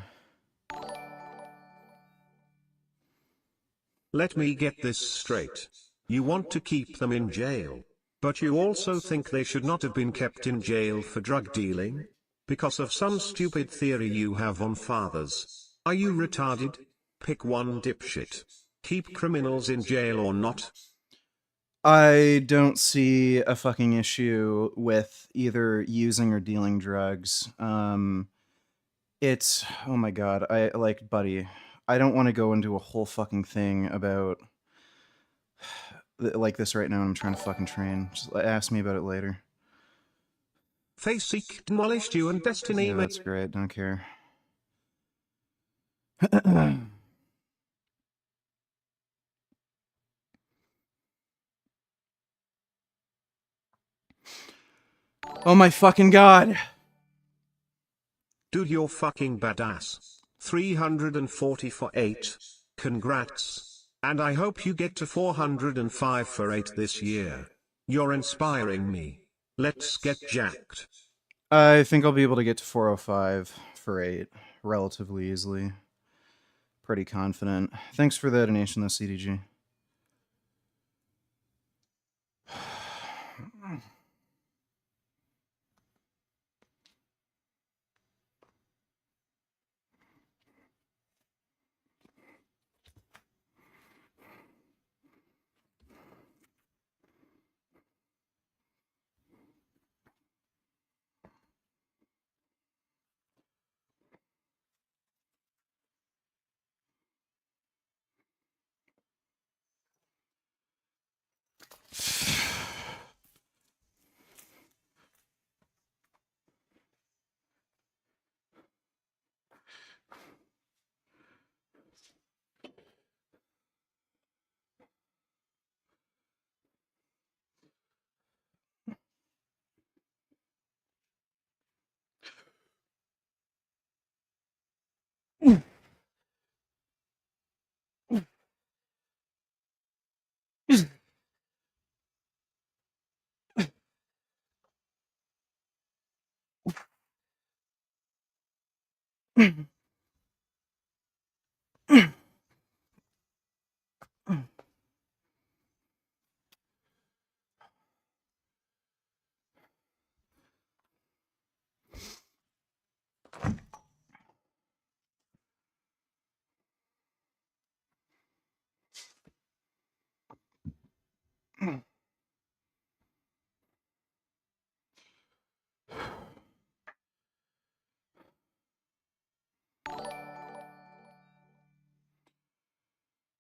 Let me get this straight. You want to keep them in jail, but you also think they should not have been kept in jail for drug dealing? Because of some stupid theory you have on fathers. Are you retarded? Pick one, dipshit. Keep criminals in jail or not? I don't see a fucking issue with either using or dealing drugs. It's, oh my god, buddy, I don't want to go into a whole fucking thing about like this right now. I'm trying to fucking train. Just ask me about it later. Face-seek demolished you and Destiny. Yeah, that's great. Don't care. Oh my fucking god. Dude, you're fucking badass. 340 for 8. Congrats. And I hope you get to 405 for 8 this year. You're inspiring me. Let's get jacked. I think I'll be able to get to 405 for 8 relatively easily. Pretty confident. Thanks for the donation, though, CDG.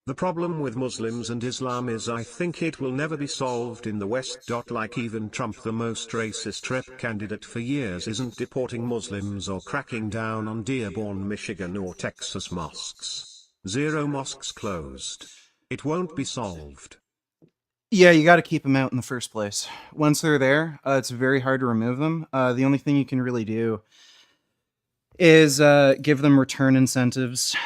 The problem with Muslims and Islam is I think it will never be solved in the West. Like even Trump, the most racist rep candidate for years, isn't deporting Muslims or cracking down on Dearborn, Michigan or Texas mosques. 0 mosques closed. It won't be solved. Yeah, you got to keep them out in the first place. Once they're there, it's very hard to remove them. The only thing you can really do is give them return incentives.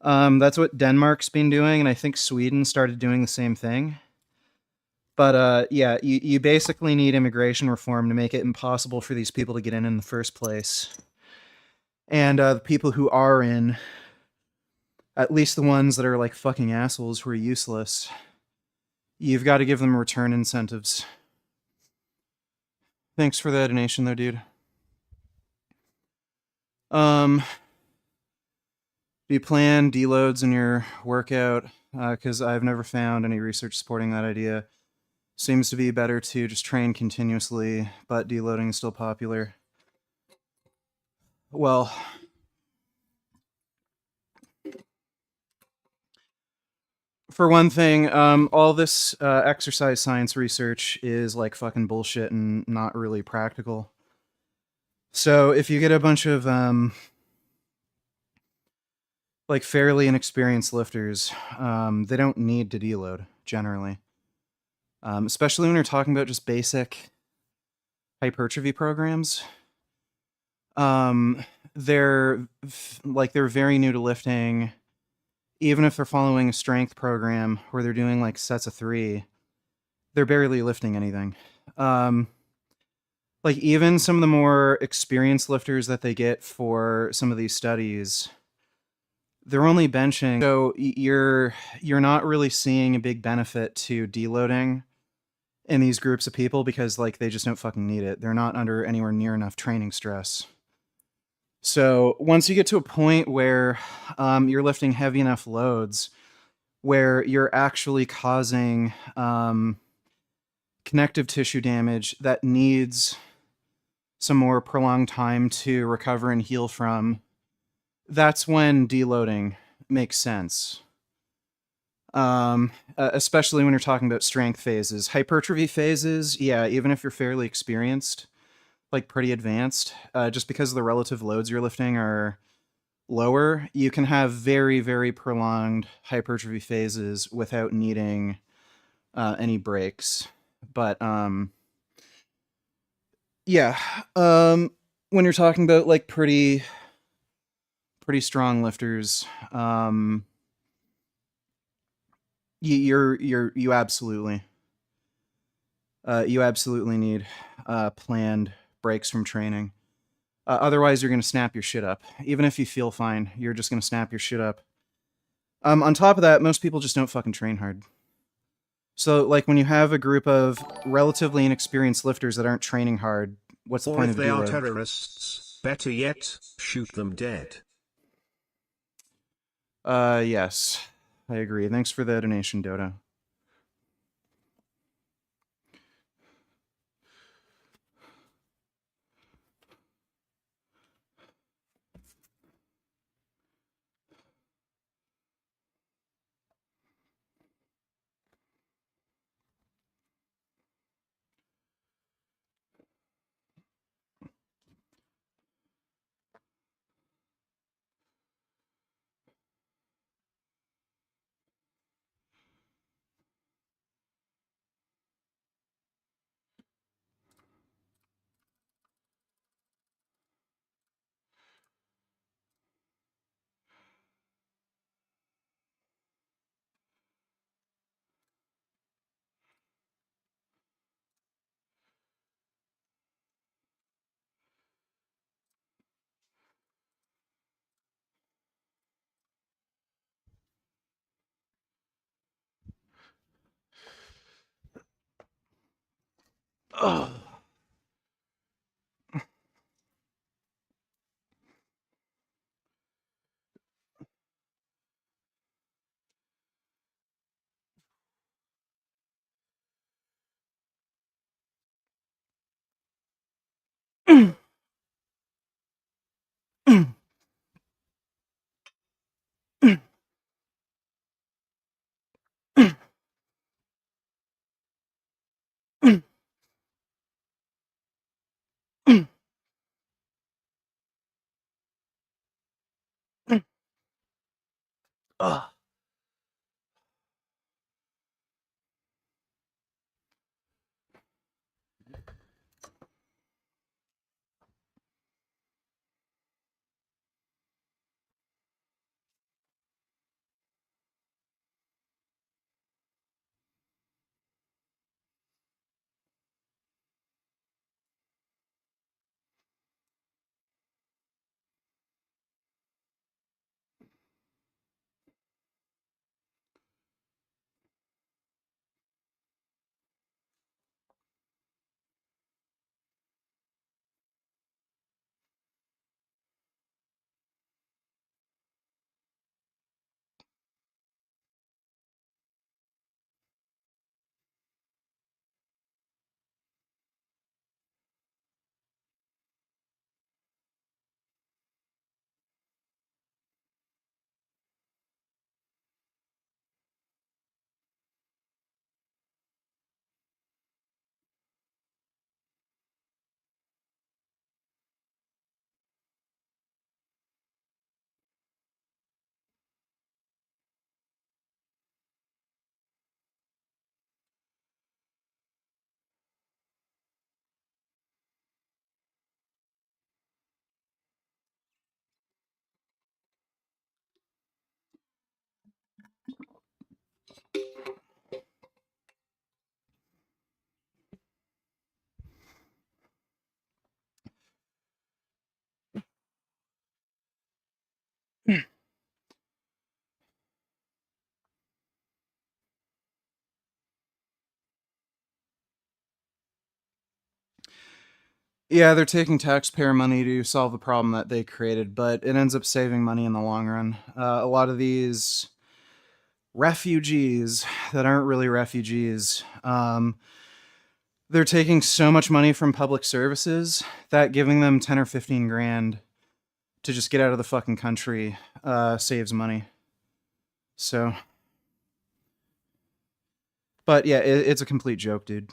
That's what Denmark's been doing, and I think Sweden started doing the same thing. But yeah, you basically need immigration reform to make it impossible for these people to get in the first place. And the people who are in, at least the ones that are like fucking assholes who are useless, you've got to give them return incentives. Thanks for the donation, though, dude. Do you plan deloads in your workout? Because I've never found any research supporting that idea. Seems to be better to just train continuously, but deloading is still popular. Well, for one thing, all this exercise science research is like fucking bullshit and not really practical. So if you get a bunch of like fairly inexperienced lifters, they don't need to deload generally. Especially when you're talking about just basic hypertrophy programs. They're very new to lifting. Even if they're following a strength program where they're doing like sets of 3, they're barely lifting anything. Like even some of the more experienced lifters that they get for some of these studies, they're only benching. So you're not really seeing a big benefit to deloading in these groups of people because like they just don't fucking need it. They're not under anywhere near enough training stress. So once you get to a point where you're lifting heavy enough loads where you're actually causing connective tissue damage that needs some more prolonged time to recover and heal from, that's when deloading makes sense. Especially when you're talking about strength phases. Hypertrophy phases, yeah, even if you're fairly experienced, like pretty advanced, just because the relative loads you're lifting are lower, you can have very, very prolonged hypertrophy phases without needing any breaks. But yeah, when you're talking about like pretty strong lifters, you absolutely need planned breaks from training. Otherwise, you're going to snap your shit up. Even if you feel fine, you're just going to snap your shit up. On top of that, most people just don't fucking train hard. So, like, when you have a group of relatively inexperienced lifters that aren't training hard, what's the Or point if of they are deload? terrorists, better yet, shoot them dead. Yes, I agree. Thanks for the donation, Dodo. Oh. Ugh. Yeah, they're taking taxpayer money to solve the problem that they created, but it ends up saving money in the long run. A lot of these refugees that aren't really refugees, they're taking so much money from public services that giving them 10 or 15 grand to just get out of the fucking country saves money. So, but yeah, it's a complete joke, dude.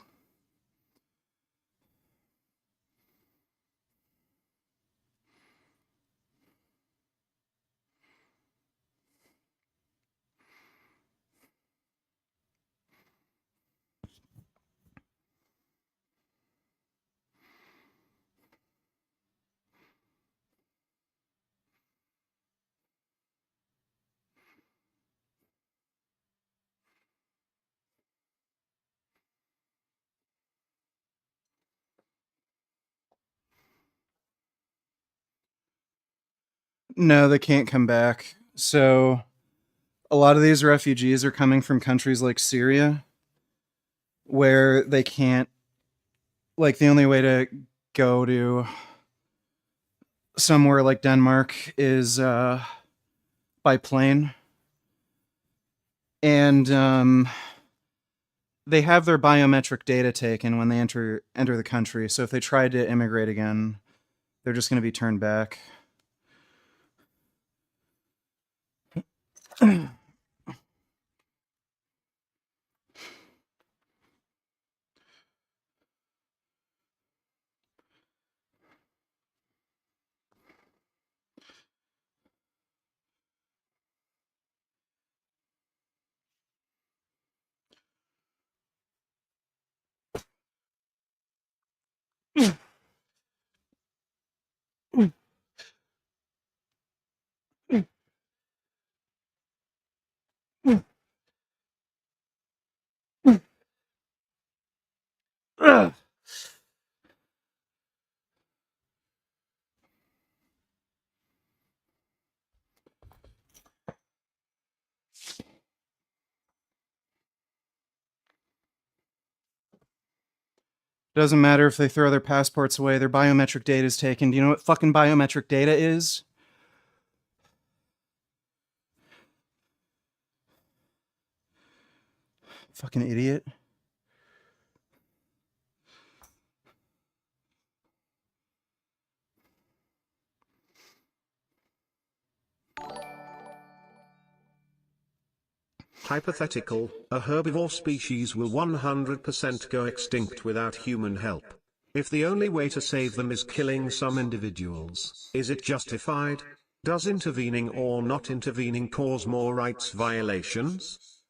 No, they can't come back. So, a lot of these refugees are coming from countries like Syria, where they can't, like, the only way to go to somewhere like Denmark is by plane. And they have their biometric data taken when they enter the country. So if they try to immigrate again, they're just going to be turned back. Doesn't matter if they throw their passports away, their biometric data is taken. Do you know what fucking biometric data is? Fucking idiot. Hypothetical, a herbivore species will 100% go extinct without human help. If the only way to save them is killing some individuals, is it justified? Does intervening or not intervening cause more rights violations?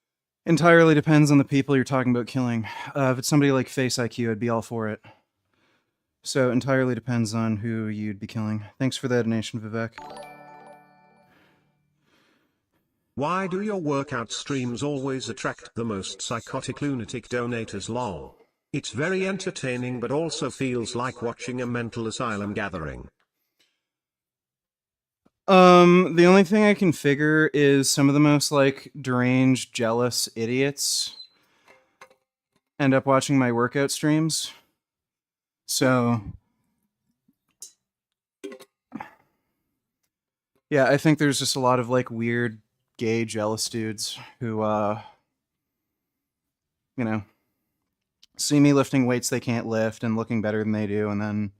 Entirely depends on the people you're talking about killing. If it's somebody like Face IQ, I'd be all for it. So entirely depends on who you'd be killing. Thanks for that donation, Vivek. Why do your workout streams always attract the most psychotic lunatic donators lol? It's very entertaining but also feels like watching a mental asylum gathering. The only thing I can figure is some of the most, like, deranged, jealous idiots end up watching my workout streams. So, yeah, I think there's just a lot of, like, weird, gay, jealous dudes who, you know, see me lifting weights they can't lift and looking better than they do, and then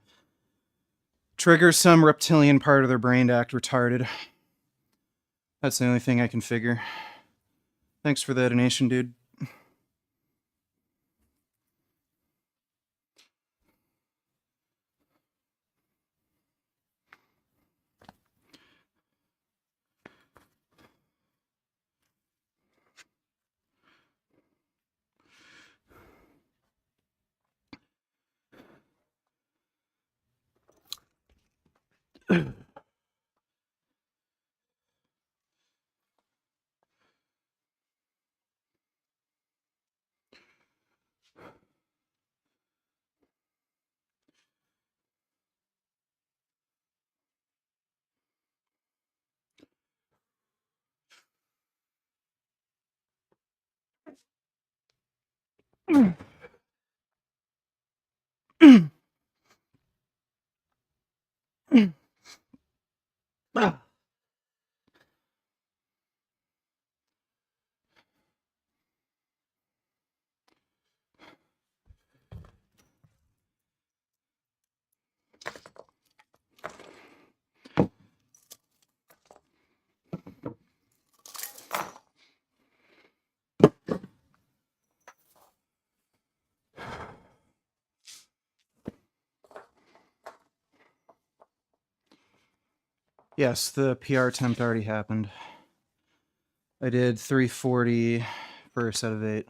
trigger some reptilian part of their brain to act retarded. That's the only thing I can figure. Thanks for the donation, dude. Yes, the PR attempt already happened. I did 340 for a set of 8.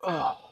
Oh.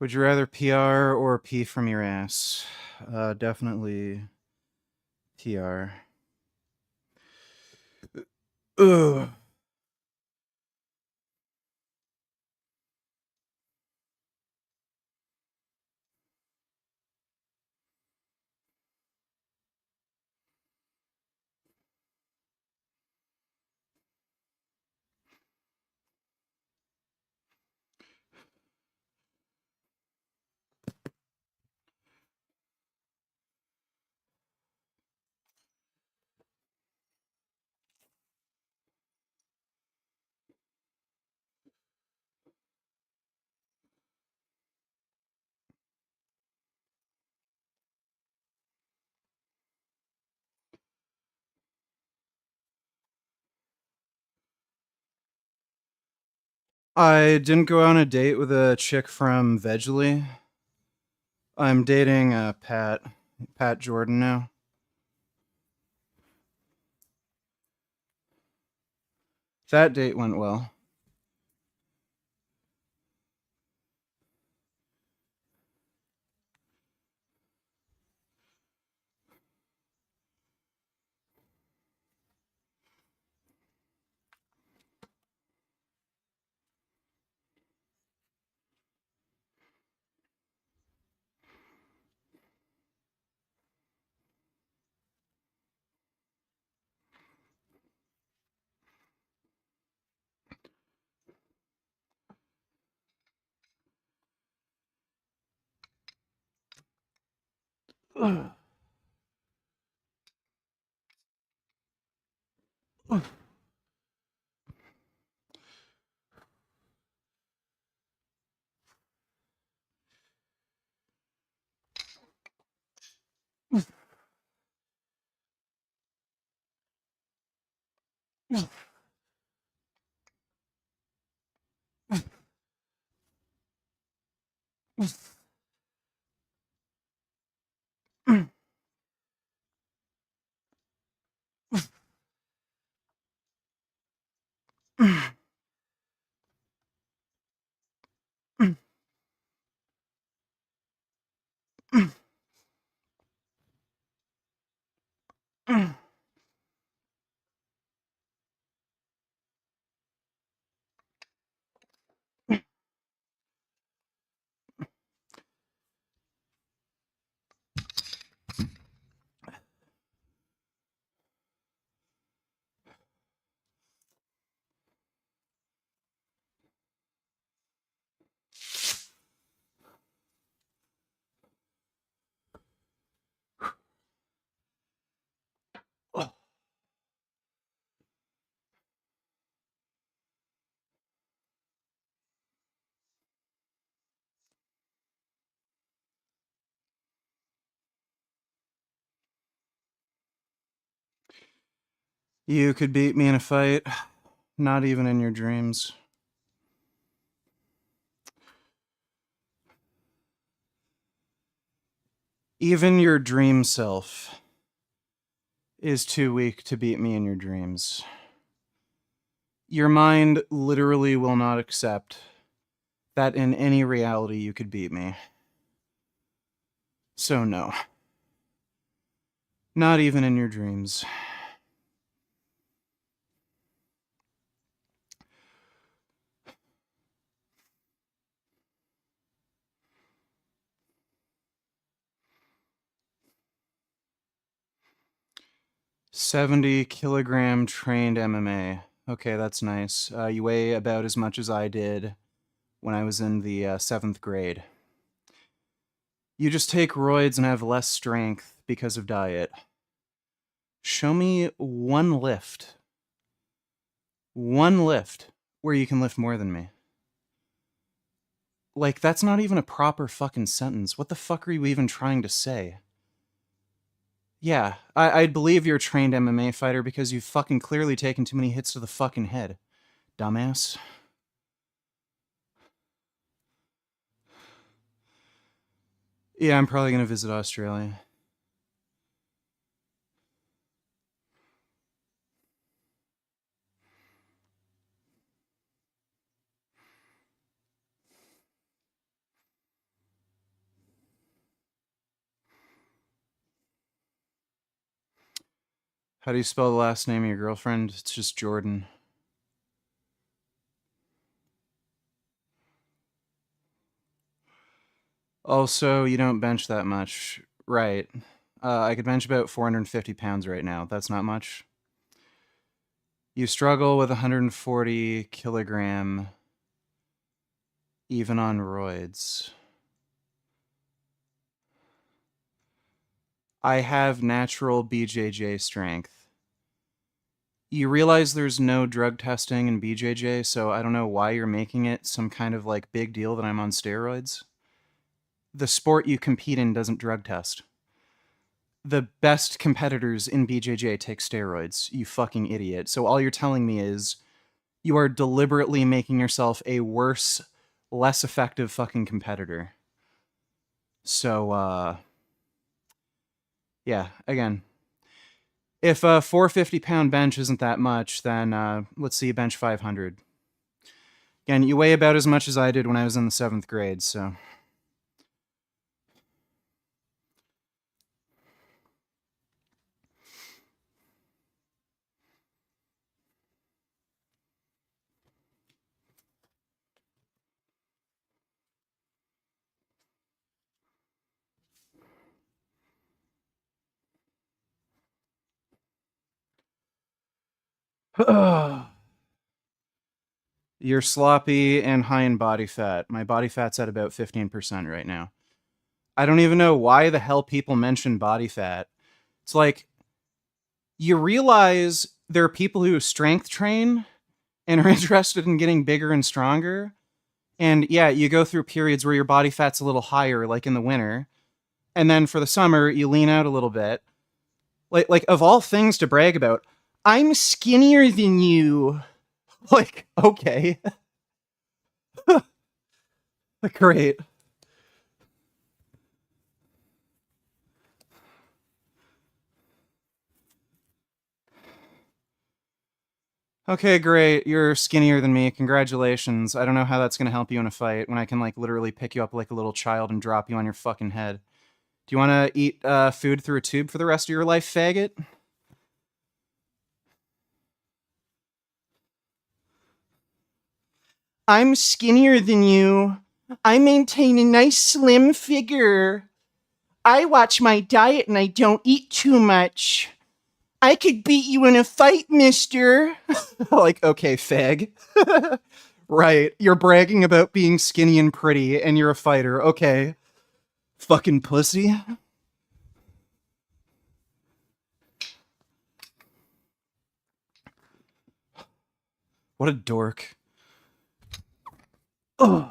Would you rather PR or pee from your ass? Definitely PR. Ugh. I didn't go on a date with a chick from Vegely. I'm dating Pat Jordan now. That date went well. Ugh. You could beat me in a fight, not even in your dreams. Even your dream self is too weak to beat me in your dreams. Your mind literally will not accept that in any reality you could beat me. So, no. Not even in your dreams. $70-kilogram trained MMA. Okay, that's nice. You weigh about as much as I did when I was in the 7th grade. You just take roids and have less strength because of diet. Show me one lift. One lift where you can lift more than me. Like, that's not even a proper fucking sentence. What the fuck are you even trying to say? Yeah, I'd believe you're a trained MMA fighter because you've fucking clearly taken too many hits to the fucking head. Dumbass. Yeah, I'm probably gonna visit Australia. How do you spell the last name of your girlfriend? It's just Jordan. Also, you don't bench that much. Right. I could bench about 450 pounds right now. That's not much. You struggle with 140 kilogram even on roids. I have natural BJJ strength. You realize there's no drug testing in BJJ, so I don't know why you're making it some kind of like big deal that I'm on steroids. The sport you compete in doesn't drug test. The best competitors in BJJ take steroids, you fucking idiot. So all you're telling me is you are deliberately making yourself a worse, less effective fucking competitor. So, yeah, again, if a 450-pound bench isn't that much, then let's see you bench 500. Again, you weigh about as much as I did when I was in the 7th grade, so... You're sloppy and high in body fat. My body fat's at about 15% right now. I don't even know why the hell people mention body fat. It's like, you realize there are people who strength train and are interested in getting bigger and stronger. And yeah, you go through periods where your body fat's a little higher, like in the winter. And then for the summer, you lean out a little bit. Like of all things to brag about, I'm skinnier than you. Like, okay. Great. Okay, great. You're skinnier than me. Congratulations. I don't know how that's going to help you in a fight when I can, like, literally pick you up like a little child and drop you on your fucking head. Do you want to eat food through a tube for the rest of your life, faggot? I'm skinnier than you. I maintain a nice slim figure. I watch my diet and I don't eat too much. I could beat you in a fight, mister. Like, okay, fag. Right, you're bragging about being skinny and pretty and you're a fighter. Okay. Fucking pussy. What a dork. Ugh.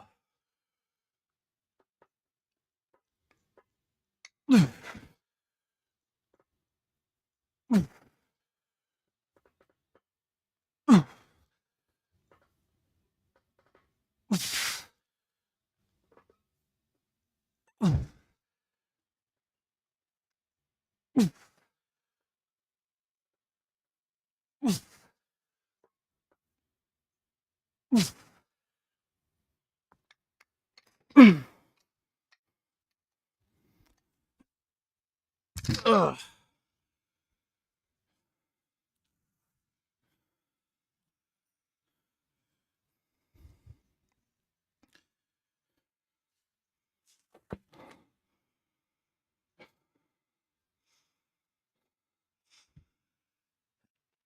Ugh.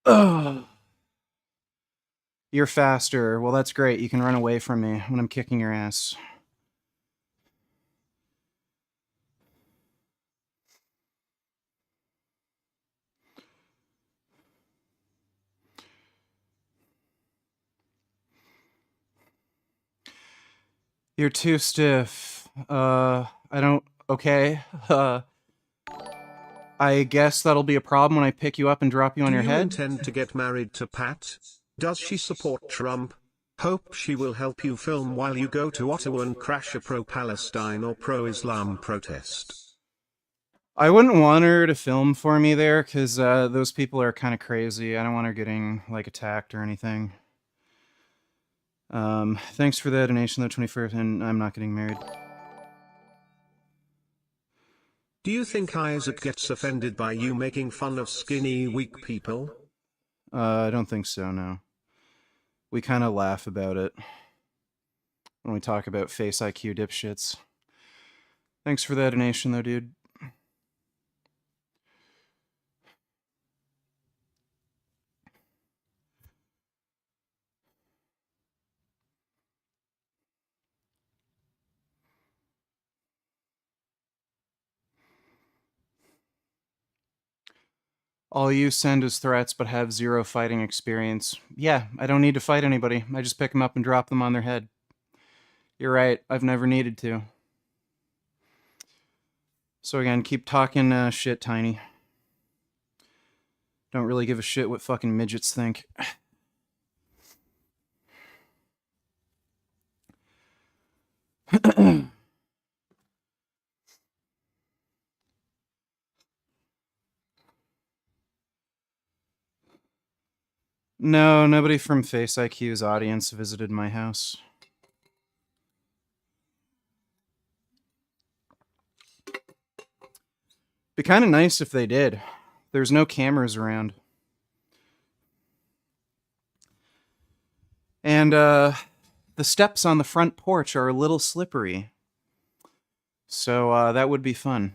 Ugh. You're faster. Well, that's great. You can run away from me when I'm kicking your ass. You're too stiff. I don't... Okay. I guess that'll be a problem when I pick you up and drop you on Do your you head. intend to get married to Pat? Does she support Trump? Hope she will help you film while you go to Ottawa and crash a pro-Palestine or pro-Islam protest. I wouldn't want her to film for me there, because those people are kind of crazy. I don't want her getting, like, attacked or anything. Thanks for the donation, though, 21st, and I'm not getting married. Do you think Isaac gets offended by you making fun of skinny, weak people? I don't think so, no. We kind of laugh about it when we talk about face IQ dipshits. Thanks for that donation, though, dude. All you send is threats but have zero fighting experience. Yeah, I don't need to fight anybody. I just pick them up and drop them on their head. You're right, I've never needed to. So again, keep talking shit, Tiny. Don't really give a shit what fucking midgets think. No, nobody from Face IQ's audience visited my house. Be kind of nice if they did. There's no cameras around. And, the steps on the front porch are a little slippery. So, that would be fun.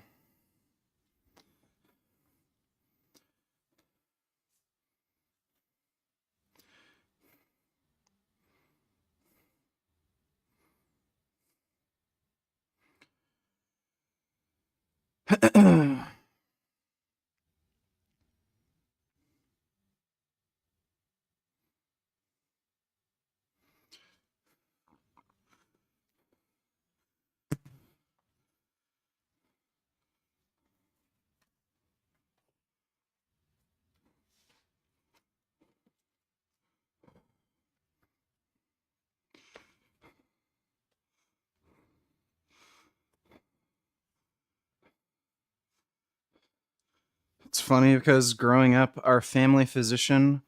It's funny because growing up, our family physician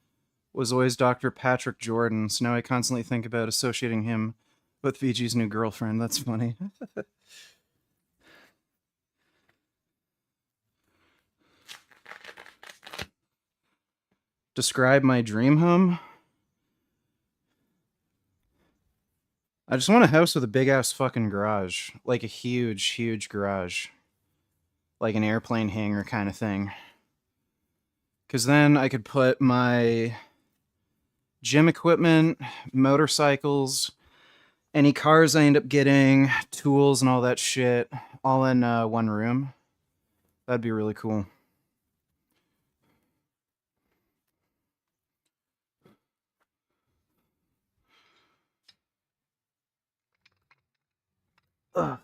was always Dr. Patrick Jordan, so now I constantly think about associating him with Vigi's new girlfriend. That's funny. Describe my dream home? I just want a house with a big ass fucking garage. Like a huge, huge garage. Like an airplane hangar kind of thing. Because then I could put my gym equipment, motorcycles, any cars I end up getting, tools, and all that shit, all in one room. That'd be really cool. Ugh.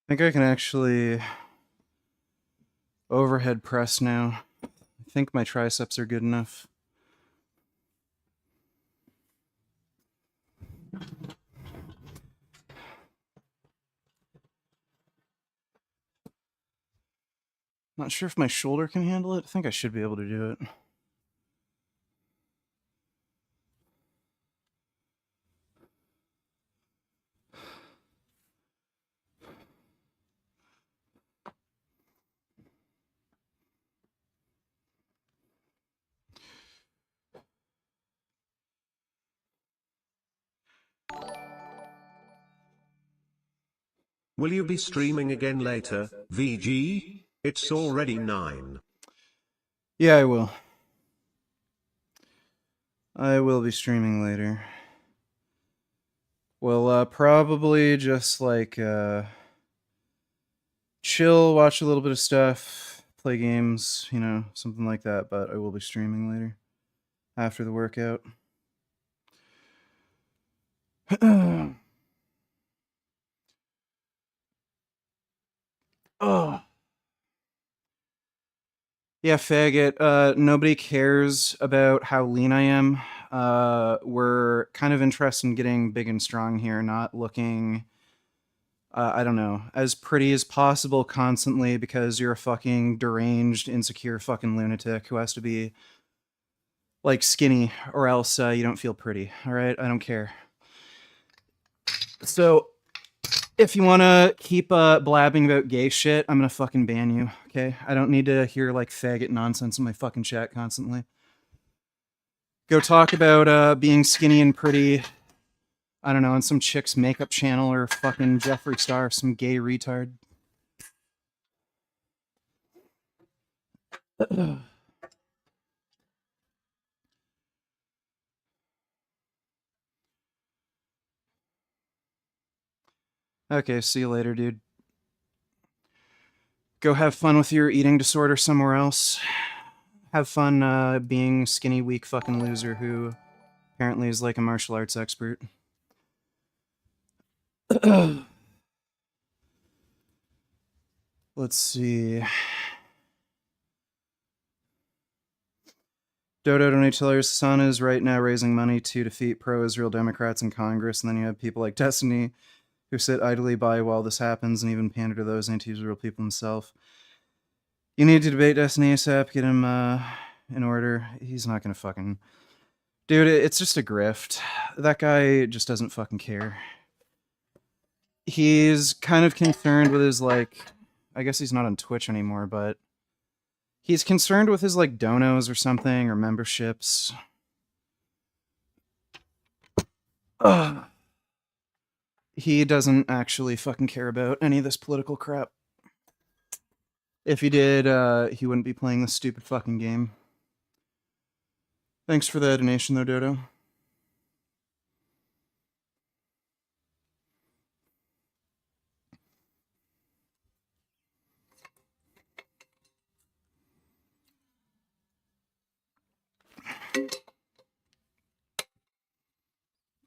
I think I can actually overhead press now. I think my triceps are good enough. Not sure if my shoulder can handle it. I think I should be able to do it. Will you be streaming again later, VG? It's already 9. Yeah, I will. I will be streaming later. We'll probably just like chill, watch a little bit of stuff, play games, you know, something like that, but I will be streaming later after the workout. Oh. Yeah, faggot. Nobody cares about how lean I am. We're kind of interested in getting big and strong here, not looking, I don't know, as pretty as possible constantly because you're a fucking deranged, insecure fucking lunatic who has to be, like, skinny or else you don't feel pretty, alright? I don't care. So, if you want to keep blabbing about gay shit, I'm gonna fucking ban you, okay? I don't need to hear, like, faggot nonsense in my fucking chat constantly. Go talk about being skinny and pretty, I don't know, on some chick's makeup channel or fucking Jeffree Star, some gay retard. Okay, see you later, dude. Go have fun with your eating disorder somewhere else. Have fun being skinny, weak fucking loser who apparently is like a martial arts expert. Let's see. Dodo Donatello's son is right now raising money to defeat pro-Israel Democrats in Congress, and then you have people like Destiny who sit idly by while this happens and even pander to those anti-Israel people themselves. You need to debate Destiny ASAP, get him in order. He's not gonna fucking... Dude, it's just a grift. That guy just doesn't fucking care. He's kind of concerned with his, like... I guess he's not on Twitch anymore, but... He's concerned with his, like, donos or something, or memberships. Ugh. He doesn't actually fucking care about any of this political crap. If he did, he wouldn't be playing this stupid fucking game. Thanks for the donation, though, Dodo.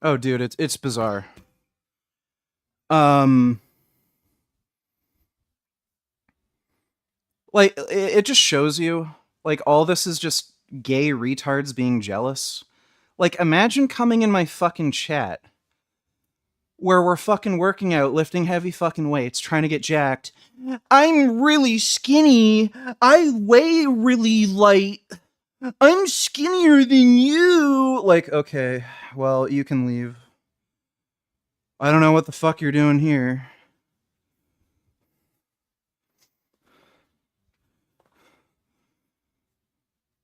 Oh, dude, it's bizarre. Like, it just shows you, like, all this is just gay retards being jealous. Like, imagine coming in my fucking chat where we're fucking working out, lifting heavy fucking weights, trying to get jacked. I'm really skinny. I weigh really light. I'm skinnier than you. Like, okay, well, you can leave. I don't know what the fuck you're doing here.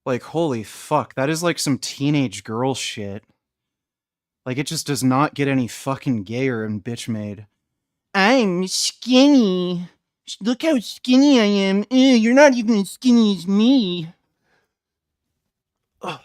Like, holy fuck, that is like some teenage girl shit. Like, it just does not get any fucking gayer and bitch made. I'm skinny. Look how skinny I am. You're not even as skinny as me. Ugh.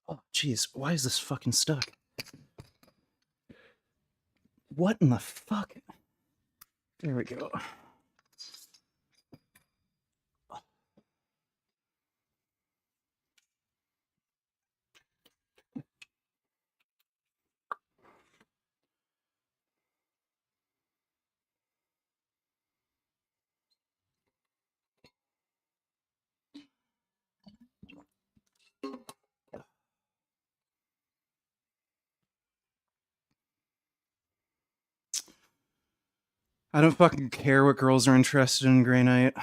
Oh, jeez, why is this fucking stuck? What in the fuck? There we go. I don't fucking care what girls are interested in, Grey Knight.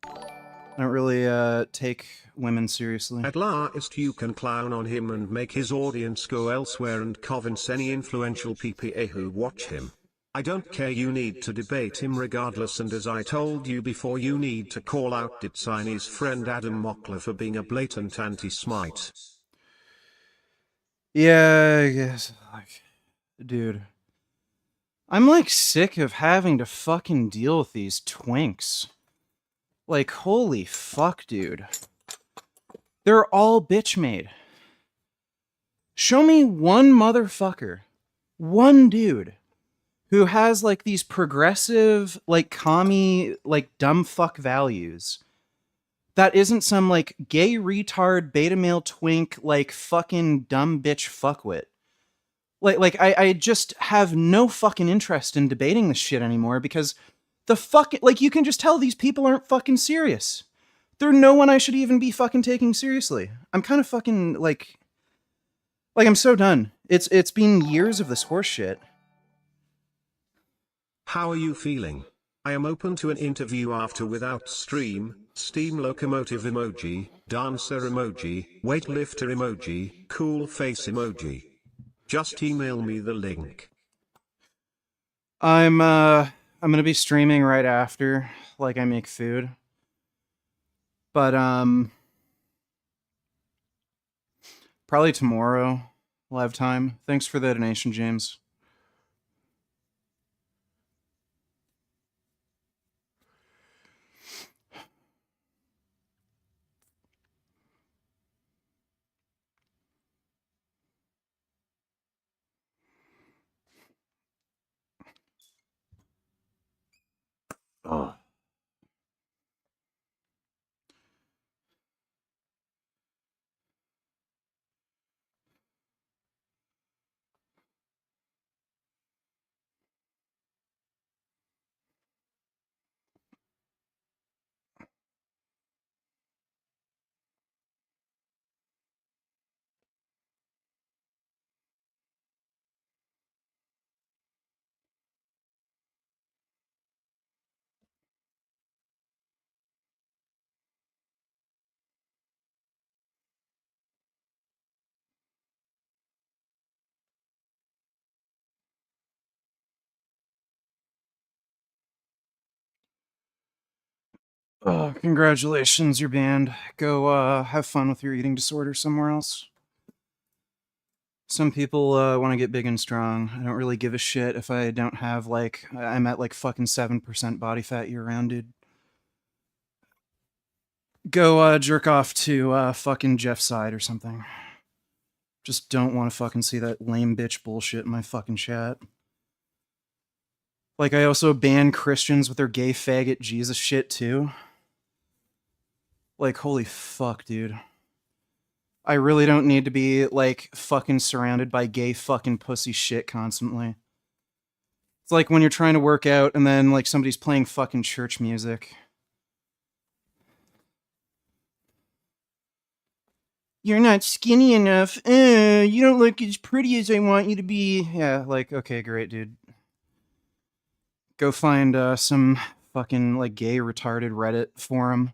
I don't really take women seriously. At last you can clown on him and make his audience go elsewhere and convince any influential PPA who watch him. I don't care, you need to debate him regardless, and as I told you before, you need to call out Ditsigny's friend Adam Mockler for being a blatant anti-Smite. Yeah, I guess, like, dude. I'm like sick of having to fucking deal with these twinks. Like, holy fuck, dude. They're all bitch made. Show me one motherfucker, one dude, who has like these progressive, like commie, like dumb fuck values that isn't some like gay retard beta male twink, like fucking dumb bitch fuckwit. I just have no fucking interest in debating this shit anymore because the fucking, like, you can just tell these people aren't fucking serious. They're no one I should even be fucking taking seriously. I'm kind of fucking like I'm so done. It's been years of this horse shit. How are you feeling? I am open to an interview after without stream, steam locomotive emoji, dancer emoji, weightlifter emoji, cool face emoji. Just email me the link. I'm gonna be streaming right after, like I make food. But probably tomorrow we'll have time. Thanks for the donation, James. Oh. Oh, congratulations, you're banned. Go have fun with your eating disorder somewhere else. Some people want to get big and strong. I don't really give a shit if I don't have, like, I'm at like fucking 7% body fat year round, dude. Go jerk off to fucking Jeff's side or something. Just don't want to fucking see that lame bitch bullshit in my fucking chat. Like, I also ban Christians with their gay faggot Jesus shit too. Like, holy fuck, dude. I really don't need to be, like, fucking surrounded by gay fucking pussy shit constantly. It's like when you're trying to work out and then, like, somebody's playing fucking church music. You're not skinny enough. You don't look as pretty as I want you to be. Yeah, like, okay, great, dude. Go find some fucking, like, gay retarded Reddit forum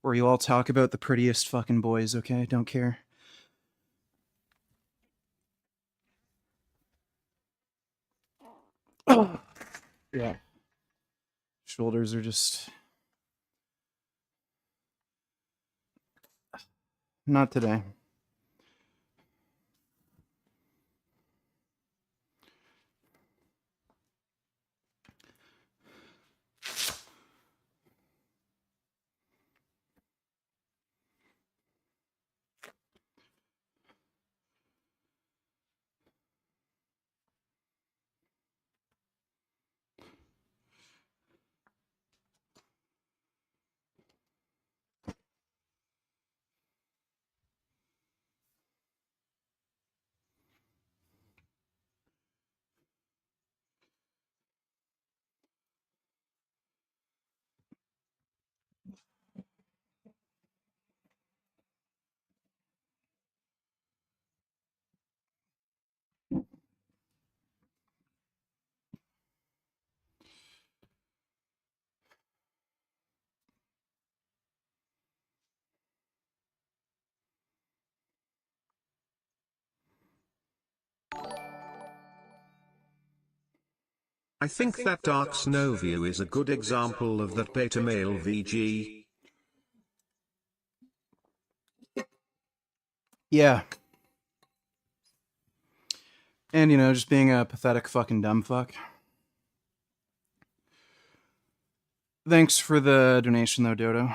where you all talk about the prettiest fucking boys, okay? Don't care. Oh. Yeah. Shoulders are just... Not today. I think that Dark Snow view is a good example of that beta male VG. Yeah. And, you know, just being a pathetic fucking dumb fuck. Thanks for the donation, though, Dodo.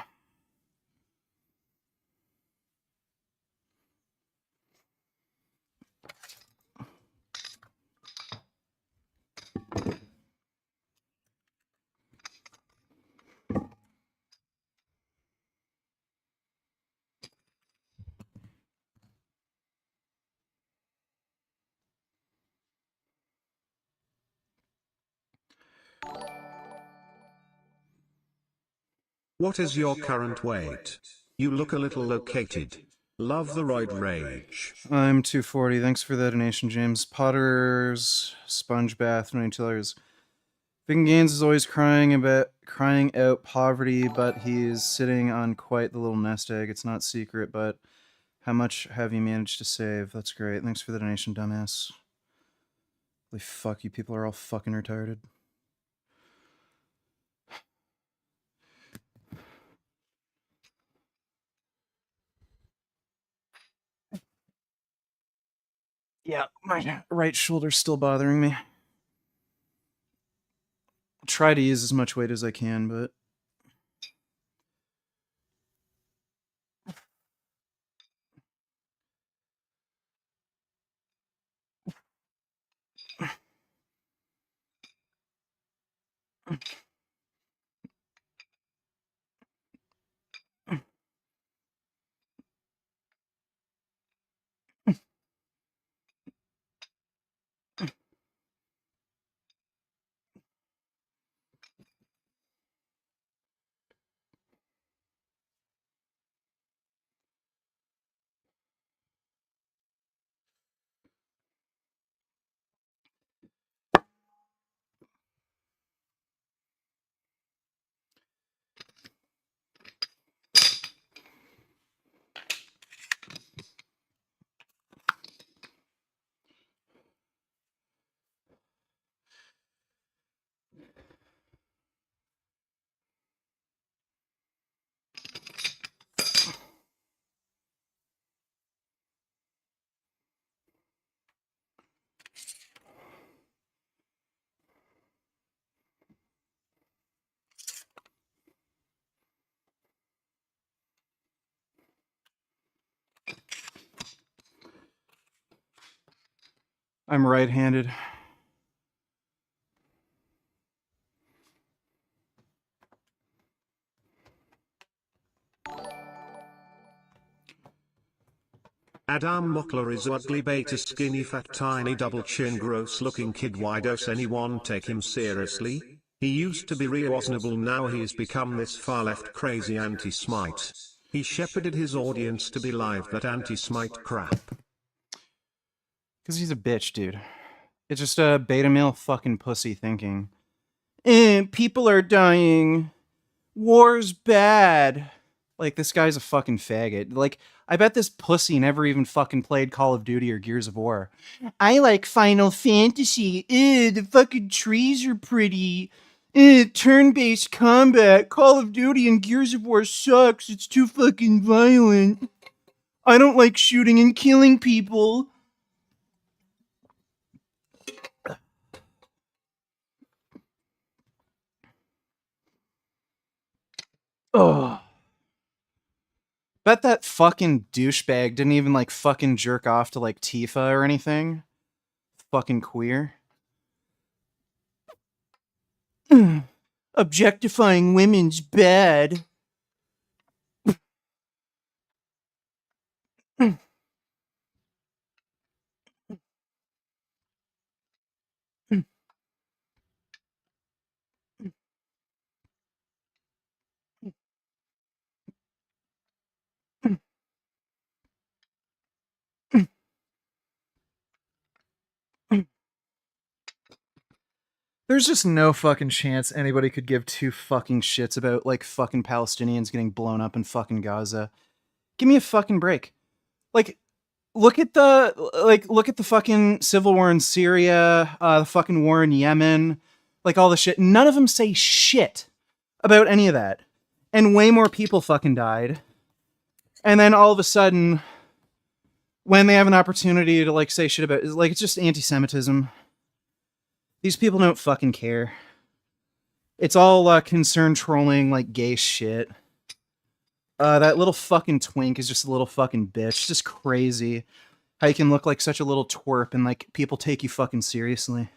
What is your current weight? You look a little located. Love the roid rage. I'm 240. Thanks for the donation, James. Potter's Sponge Bath, $92. Big Gans is always crying out poverty, but he's sitting on quite the little nest egg. It's not secret, but how much have you managed to save? That's great. Thanks for the donation, dumbass. Holy fuck, you people are all fucking retarded. Yeah, my right shoulder's still bothering me. I'll try to use as much weight as I can, but I'm right-handed. Adam Mockler is ugly beta skinny fat tiny double chin gross looking kid. Why does anyone take him seriously? He used to be reasonable, now he's become this far left crazy anti-smite. He shepherded his audience to believe that anti-smite crap. Because he's a bitch, dude. It's just a beta male fucking pussy thinking. People are dying. War's bad. Like, this guy's a fucking faggot. Like, I bet this pussy never even fucking played Call of Duty or Gears of War. I like Final Fantasy. The fucking trees are pretty. Turn-based combat. Call of Duty and Gears of War sucks. It's too fucking violent. I don't like shooting and killing people. Oh. Bet that fucking douchebag didn't even like fucking jerk off to like Tifa or anything. Fucking queer. Objectifying women's bad. There's just no fucking chance anybody could give two fucking shits about like fucking Palestinians getting blown up in fucking Gaza. Give me a fucking break. Like, look at the fucking civil war in Syria, the fucking war in Yemen, like all the shit. None of them say shit about any of that. And way more people fucking died. And then all of a sudden, when they have an opportunity to like say shit about, like, it's just anti-Semitism. These people don't fucking care. It's all concern trolling, like gay shit. That little fucking twink is just a little fucking bitch. It's just crazy how you can look like such a little twerp and like people take you fucking seriously.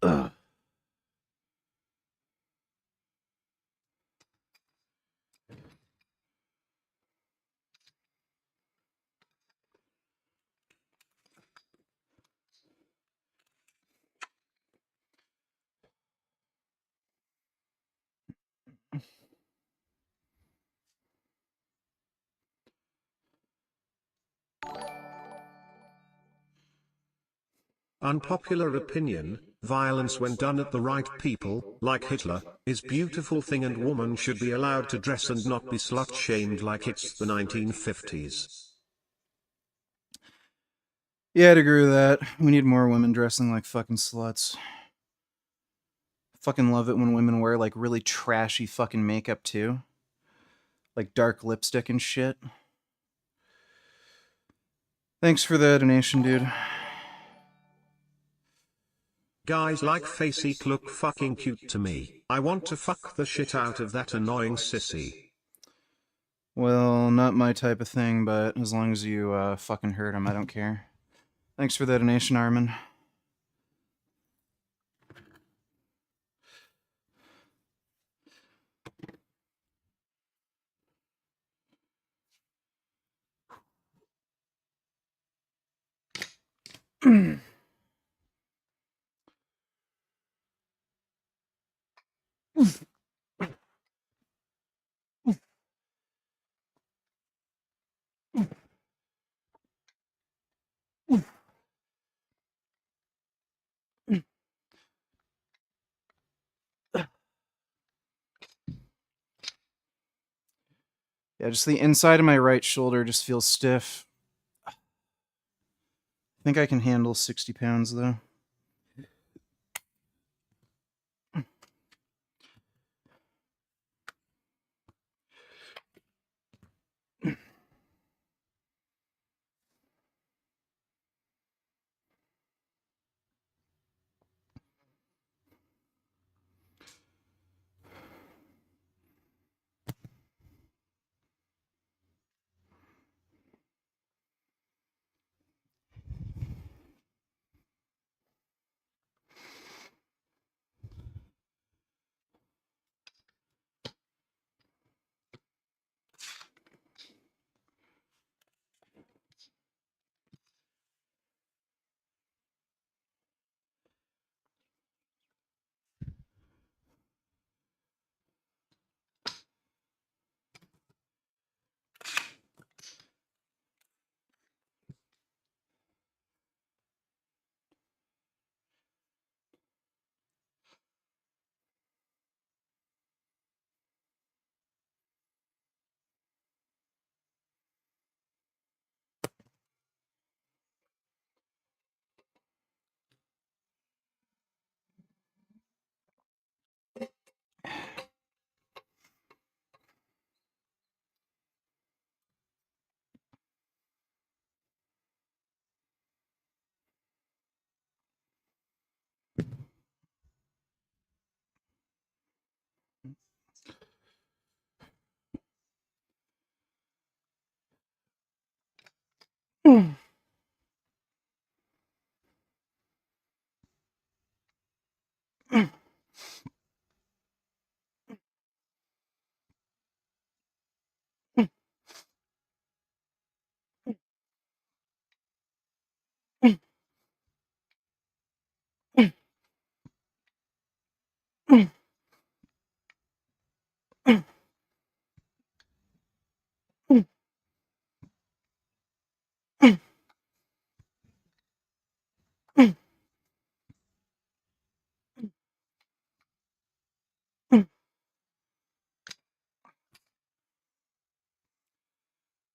Ugh. Unpopular opinion, violence when done at the right people, like Hitler, is beautiful thing and woman should be allowed to dress and not be slut-shamed like it's the 1950s. Yeah, I'd agree with that. We need more women dressing like fucking sluts. Fucking love it when women wear like really trashy fucking makeup too. Like dark lipstick and shit. Thanks for the donation, dude. Guys like Faceek look fucking cute to me. I want to fuck the shit out of that annoying sissy. Well, not my type of thing, but as long as you fucking hurt him, I don't care. Thanks for the donation, Armin. Yeah, just the inside of my right shoulder just feels stiff. I think I can handle 60 pounds, though.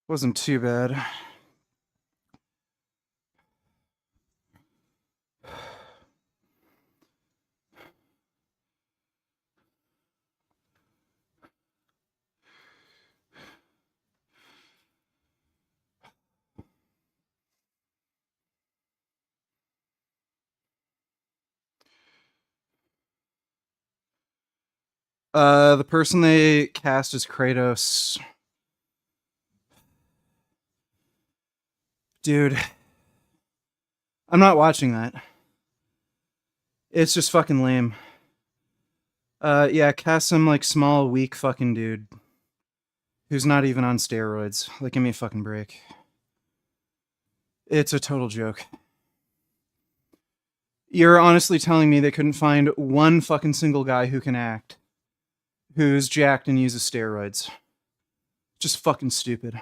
Wasn't too bad. The person they cast as Kratos. Dude, I'm not watching that. It's just fucking lame. Yeah, cast some like small, weak fucking dude who's not even on steroids. Like, give me a fucking break. It's a total joke. You're honestly telling me they couldn't find one fucking single guy who can act, who's jacked and uses steroids. Just fucking stupid.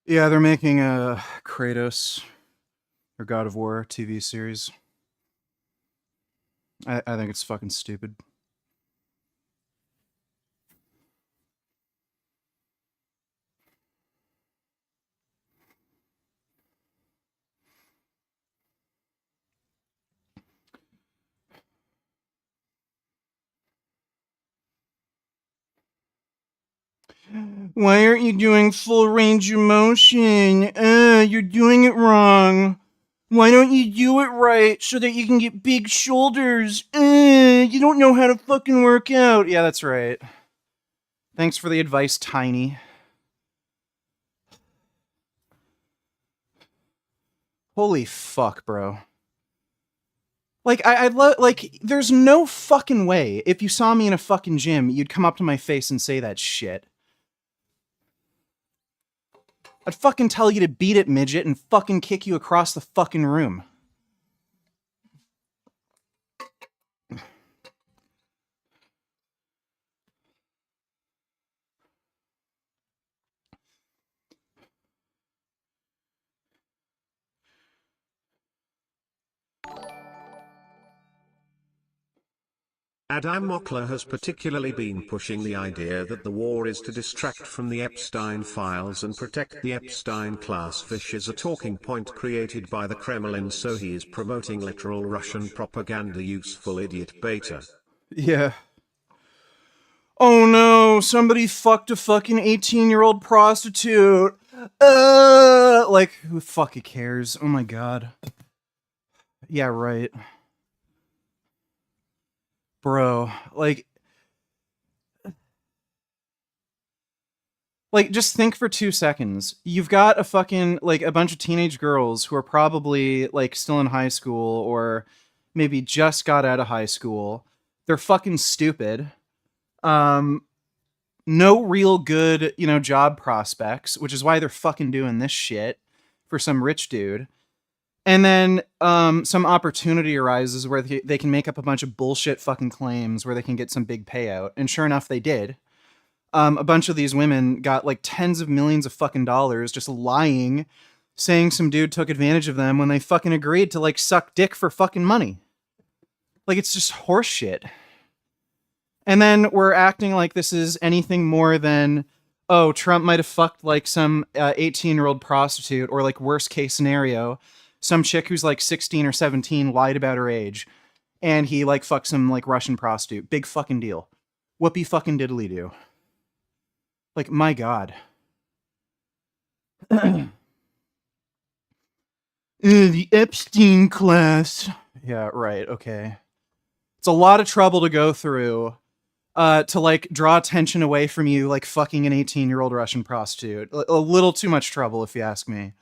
Yeah, they're making a Kratos or God of War TV series. I think it's fucking stupid. Why aren't you doing full range of motion? You're doing it wrong. Why don't you do it right so that you can get big shoulders? You don't know how to fucking work out. Yeah, that's right. Thanks for the advice, Tiny. Holy fuck, bro. Like, I'd love, like, there's no fucking way if you saw me in a fucking gym, you'd come up to my face and say that shit. I'd fucking tell you to beat it, midget, and fucking kick you across the fucking room. Adam Mockler has particularly been pushing the idea that the war is to distract from the Epstein files and protect the Epstein class fish as a talking point created by the Kremlin, so he is promoting literal Russian propaganda. Useful idiot beta. Yeah. Oh no, somebody fucked a fucking 18-year-old prostitute. Like, who fucking cares? Oh my god. Yeah, right. Bro, like, just think for 2 seconds. You've got a fucking, like, a bunch of teenage girls who are probably, like, still in high school or maybe just got out of high school. They're fucking stupid. No real good, job prospects, which is why they're fucking doing this shit for some rich dude. And then some opportunity arises where they can make up a bunch of bullshit fucking claims where they can get some big payout. And sure enough, they did. A bunch of these women got like tens of millions of fucking dollars just lying, saying some dude took advantage of them when they fucking agreed to like suck dick for fucking money. Like, it's just horseshit. And then we're acting like this is anything more than, oh, Trump might have fucked like some 18-year-old prostitute, or like worst case scenario, some chick who's like 16 or 17 lied about her age, and he like fucked some like Russian prostitute. Big fucking deal. Whoopie fucking diddly do. Like, my god. The Epstein class. Yeah, right, okay. It's a lot of trouble to go through to like draw attention away from you like fucking an 18-year-old Russian prostitute. A little too much trouble, if you ask me.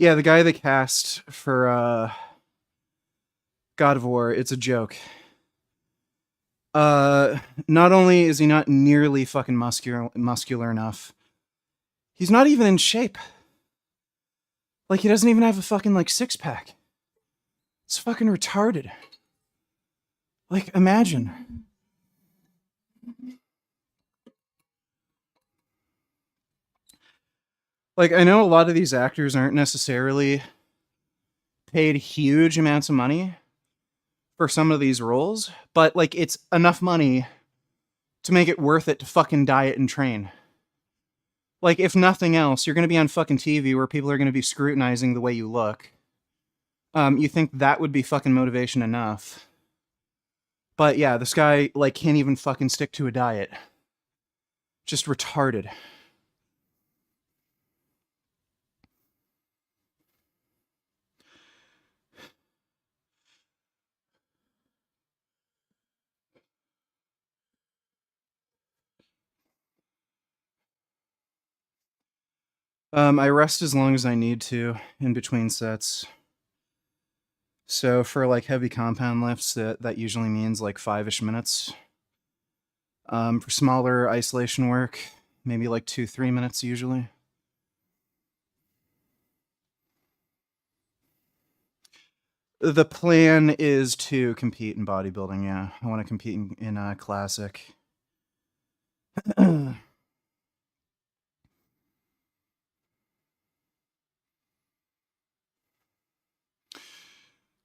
Yeah, the guy they cast for God of War, it's a joke. Not only is he not nearly fucking muscular enough, he's not even in shape. Like, he doesn't even have a fucking, like, six-pack. It's fucking retarded. Like, imagine. Like, I know a lot of these actors aren't necessarily paid huge amounts of money for some of these roles, but, like, it's enough money to make it worth it to fucking diet and train. Like, if nothing else, you're gonna be on fucking TV where people are gonna be scrutinizing the way you look. You think that would be fucking motivation enough. But yeah, this guy, like, can't even fucking stick to a diet. Just retarded. I rest as long as I need to in between sets. So for like heavy compound lifts, that usually means like 5-ish minutes. For smaller isolation work, maybe like 2-3 minutes usually. The plan is to compete in bodybuilding. Yeah, I want to compete in classic.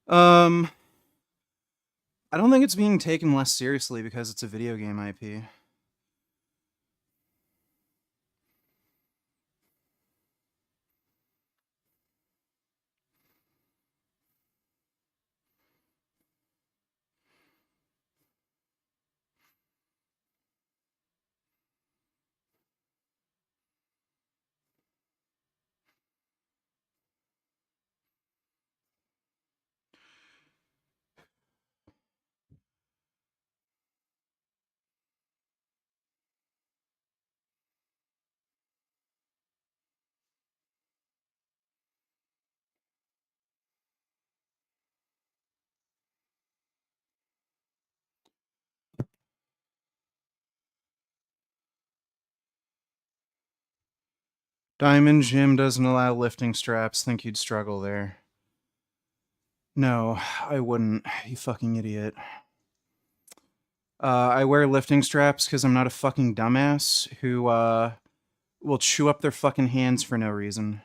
um, I don't think it's being taken less seriously because it's a video game IP. Diamond Gym doesn't allow lifting straps. Think you'd struggle there. No, I wouldn't. You fucking idiot. I wear lifting straps because I'm not a fucking dumbass who will chew up their fucking hands for no reason.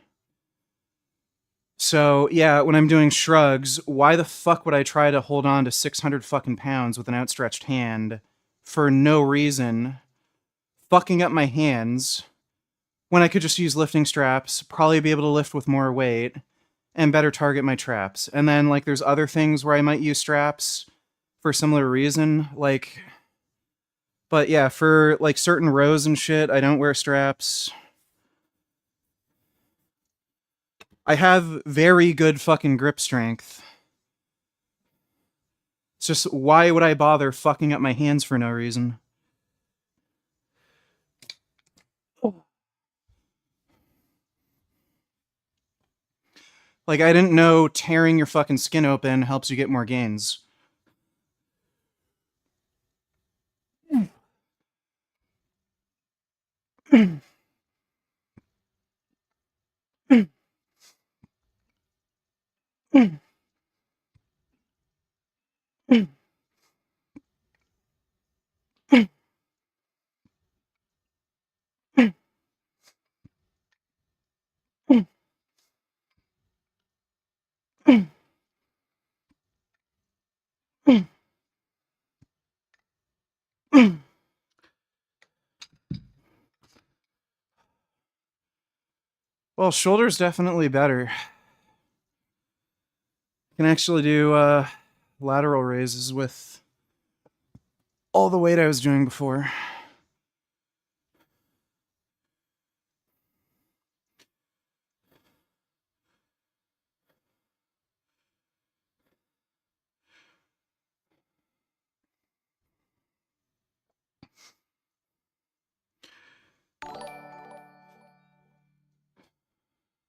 So yeah, when I'm doing shrugs, why the fuck would I try to hold on to 600 fucking pounds with an outstretched hand for no reason, fucking up my hands, when I could just use lifting straps, probably be able to lift with more weight, and better target my traps. And then like there's other things where I might use straps for similar reason, like. But yeah, for like certain rows and shit, I don't wear straps. I have very good fucking grip strength. It's just, why would I bother fucking up my hands for no reason? Like, I didn't know tearing your fucking skin open helps you get more gains. Well, shoulder's definitely better. Can actually do lateral raises with all the weight I was doing before.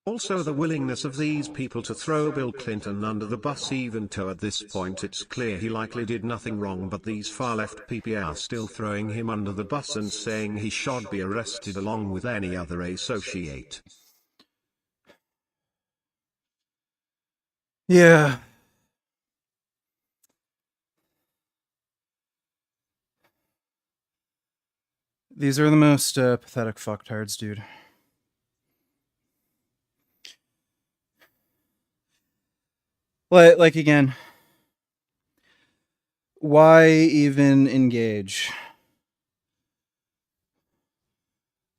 Also the willingness of these people to throw Bill Clinton under the bus, even though at this point it's clear he likely did nothing wrong, but these far-left people are still throwing him under the bus and saying he should be arrested along with any other associate. Yeah. These are the most pathetic fucktards, dude. Like again, why even engage?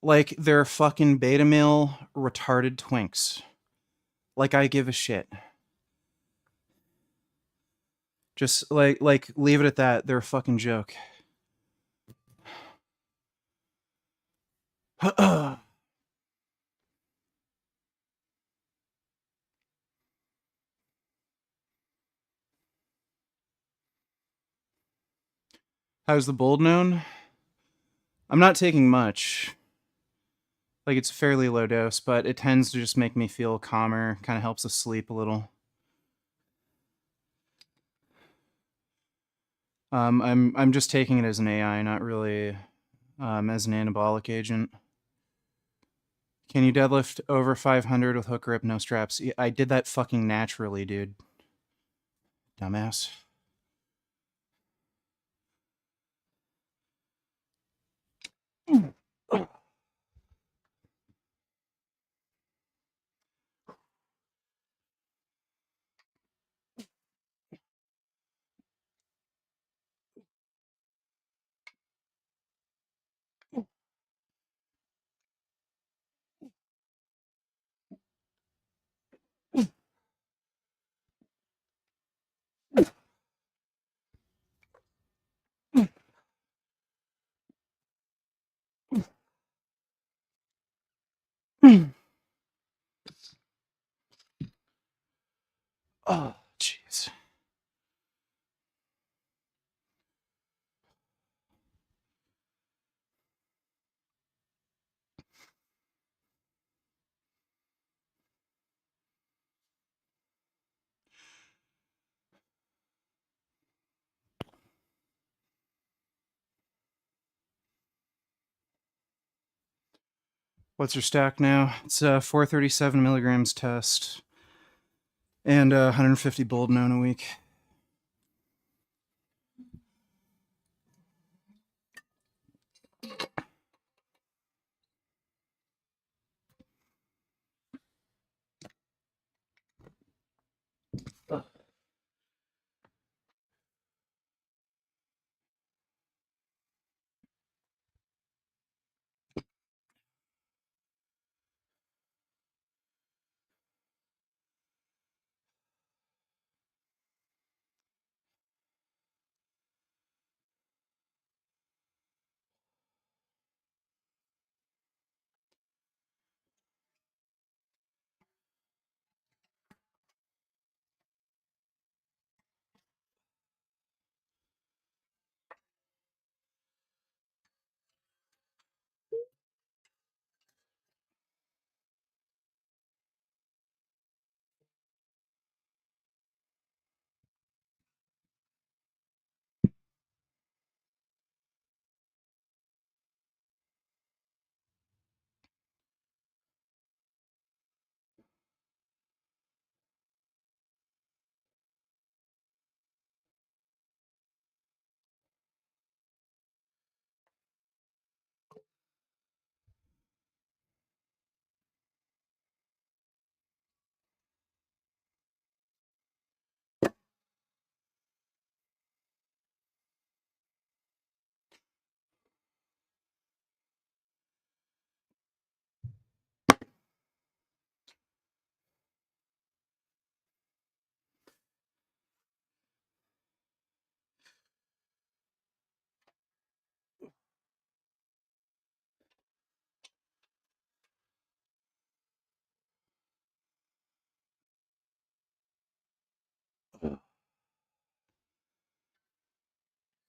Like, they're fucking beta male retarded twinks. Like, I give a shit. Just like leave it at that. They're a fucking joke. How's the bold known? I'm not taking much. Like, it's a fairly low dose, but it tends to just make me feel calmer. Kind of helps us sleep a little. I'm just taking it as an AI, not really as an anabolic agent. Can you deadlift over 500 with hook grip, no straps? I did that fucking naturally, dude. Dumbass. Oh, jeez. What's your stack now? It's 437 milligrams test and 150 bold known a week.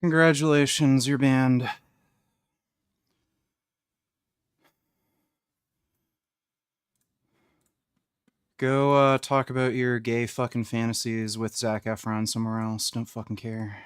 Congratulations, you're banned. Go talk about your gay fucking fantasies with Zac Efron somewhere else. Don't fucking care.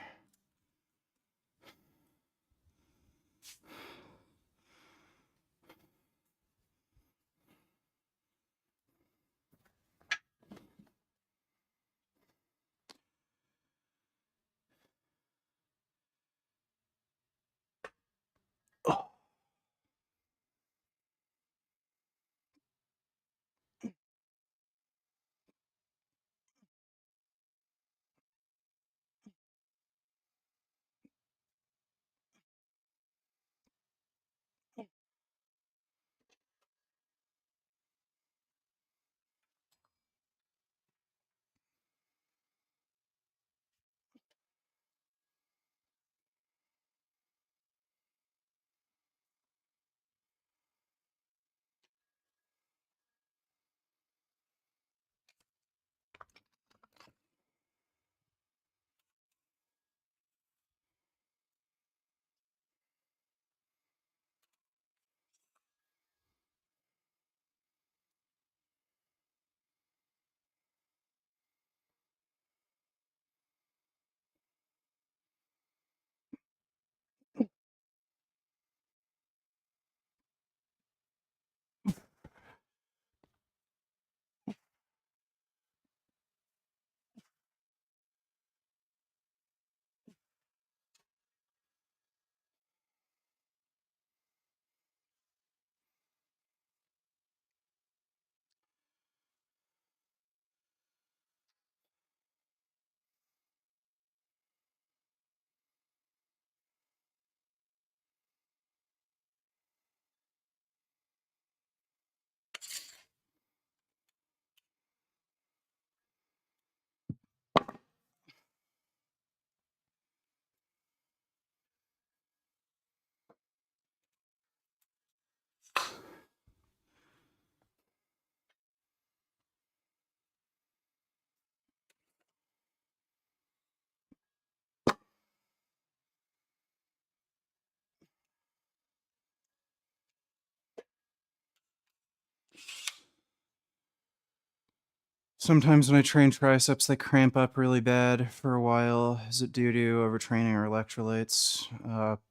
Sometimes when I train triceps, they cramp up really bad for a while. Is it due to overtraining or electrolytes?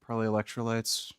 Probably electrolytes.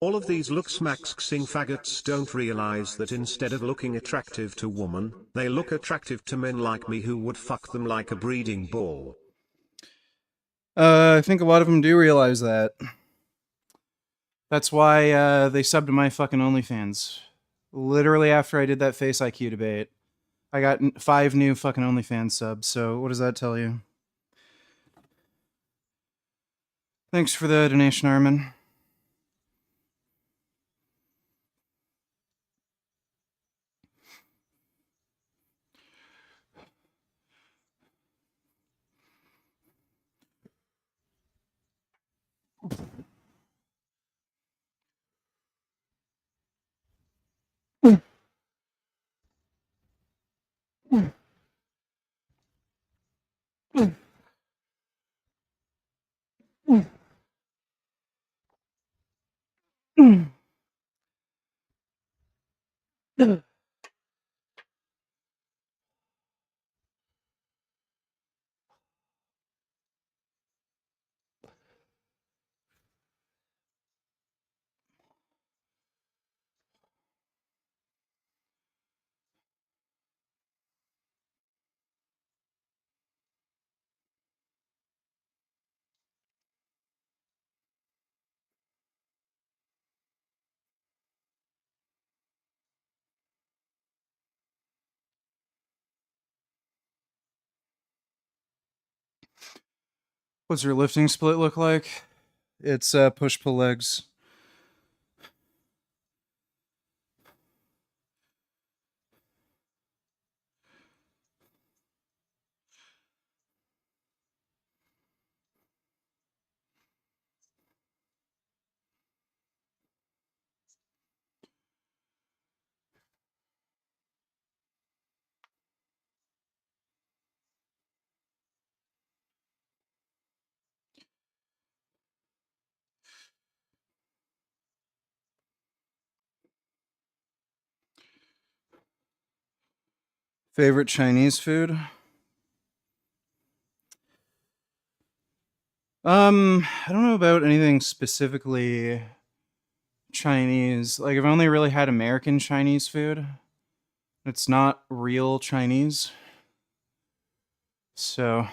All of these looks-maxing faggots don't realize that instead of looking attractive to women, they look attractive to men like me who would fuck them like a breeding ball. I think a lot of them do realize that. That's why they subbed to my fucking OnlyFans. Literally after I did that Face IQ debate, I got 5 new fucking OnlyFans subs. So what does that tell you? Thanks for the donation, Armin. What's your lifting split look like? It's push-pull legs. Favorite Chinese food? I don't know about anything specifically Chinese. Like, I've only really had American Chinese food. It's not real Chinese. So,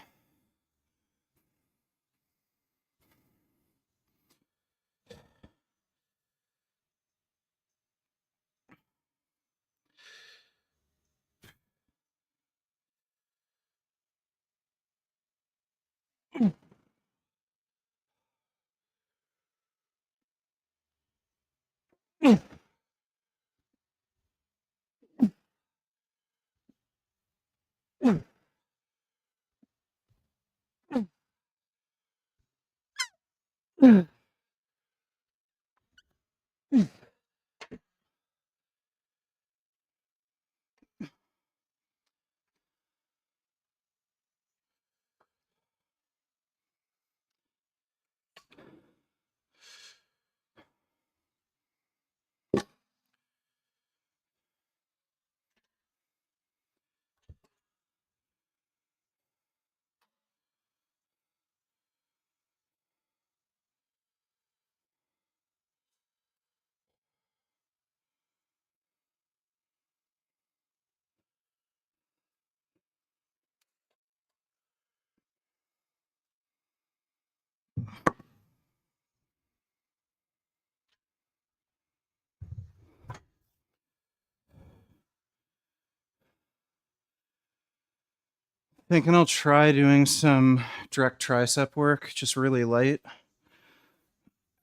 thinking I'll try doing some direct tricep work, just really light,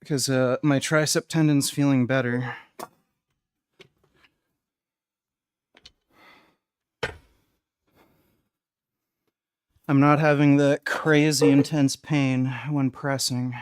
because my tricep tendon's feeling better. I'm not having the crazy intense pain when pressing.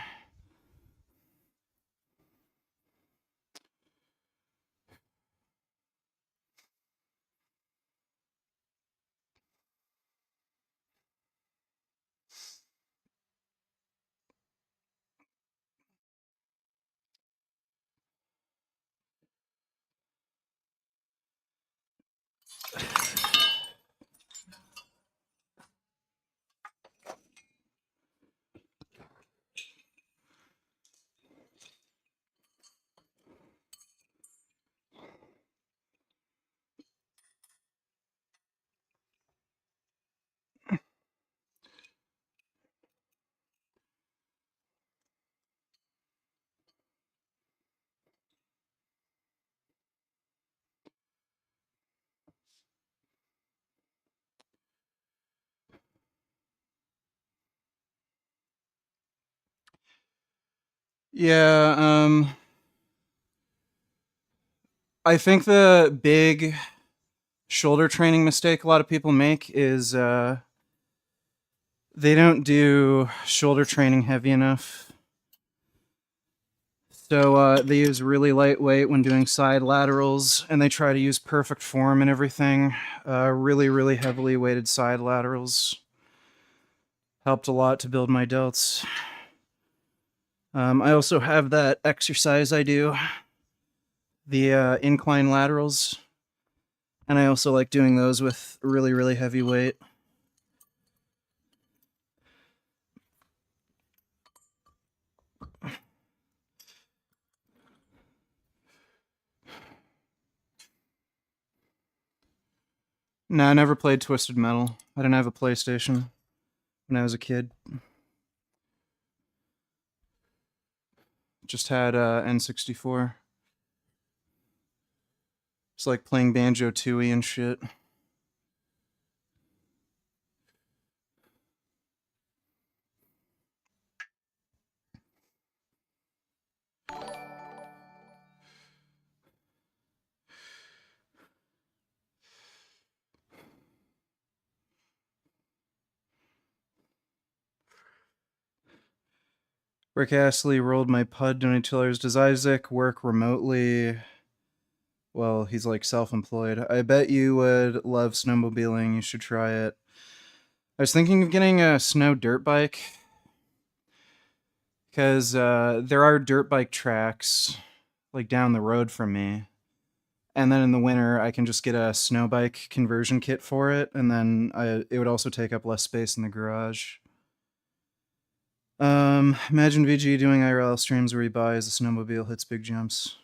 Yeah, I think the big shoulder training mistake a lot of people make is they don't do shoulder training heavy enough. So they use really lightweight when doing side laterals, and they try to use perfect form and everything. Really, really heavily weighted side laterals helped a lot to build my delts. I also have that exercise I do, the incline laterals, and I also like doing those with really, really heavy weight. No, I never played Twisted Metal. I didn't have a PlayStation when I was a kid. Just had N64. It's like playing Banjo Tooie and shit. Rick Astley rolled my pud $20. Does Isaac work remotely? Well, he's like self-employed. I bet you would love snowmobiling. You should try it. I was thinking of getting a snow dirt bike because there are dirt bike tracks like down the road from me. And then in the winter, I can just get a snow bike conversion kit for it, and then it would also take up less space in the garage. Imagine VG doing IRL streams where he buys a snowmobile, hits big jumps.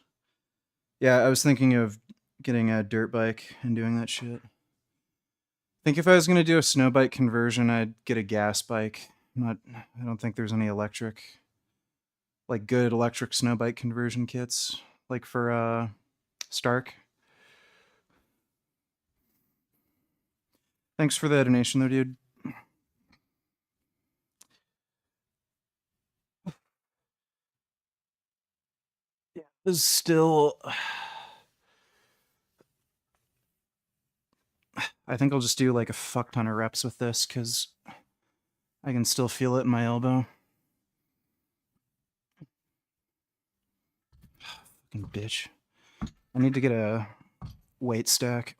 Yeah, I was thinking of getting a dirt bike and doing that shit. I think if I was gonna do a snow bike conversion, I'd get a gas bike. I don't think there's any electric, like good electric snow bike conversion kits, like for Stark. Thanks for the donation, though, dude. Yeah, this is still. I think I'll just do like a fuck ton of reps with this because I can still feel it in my elbow. Fucking bitch. I need to get a weight stack.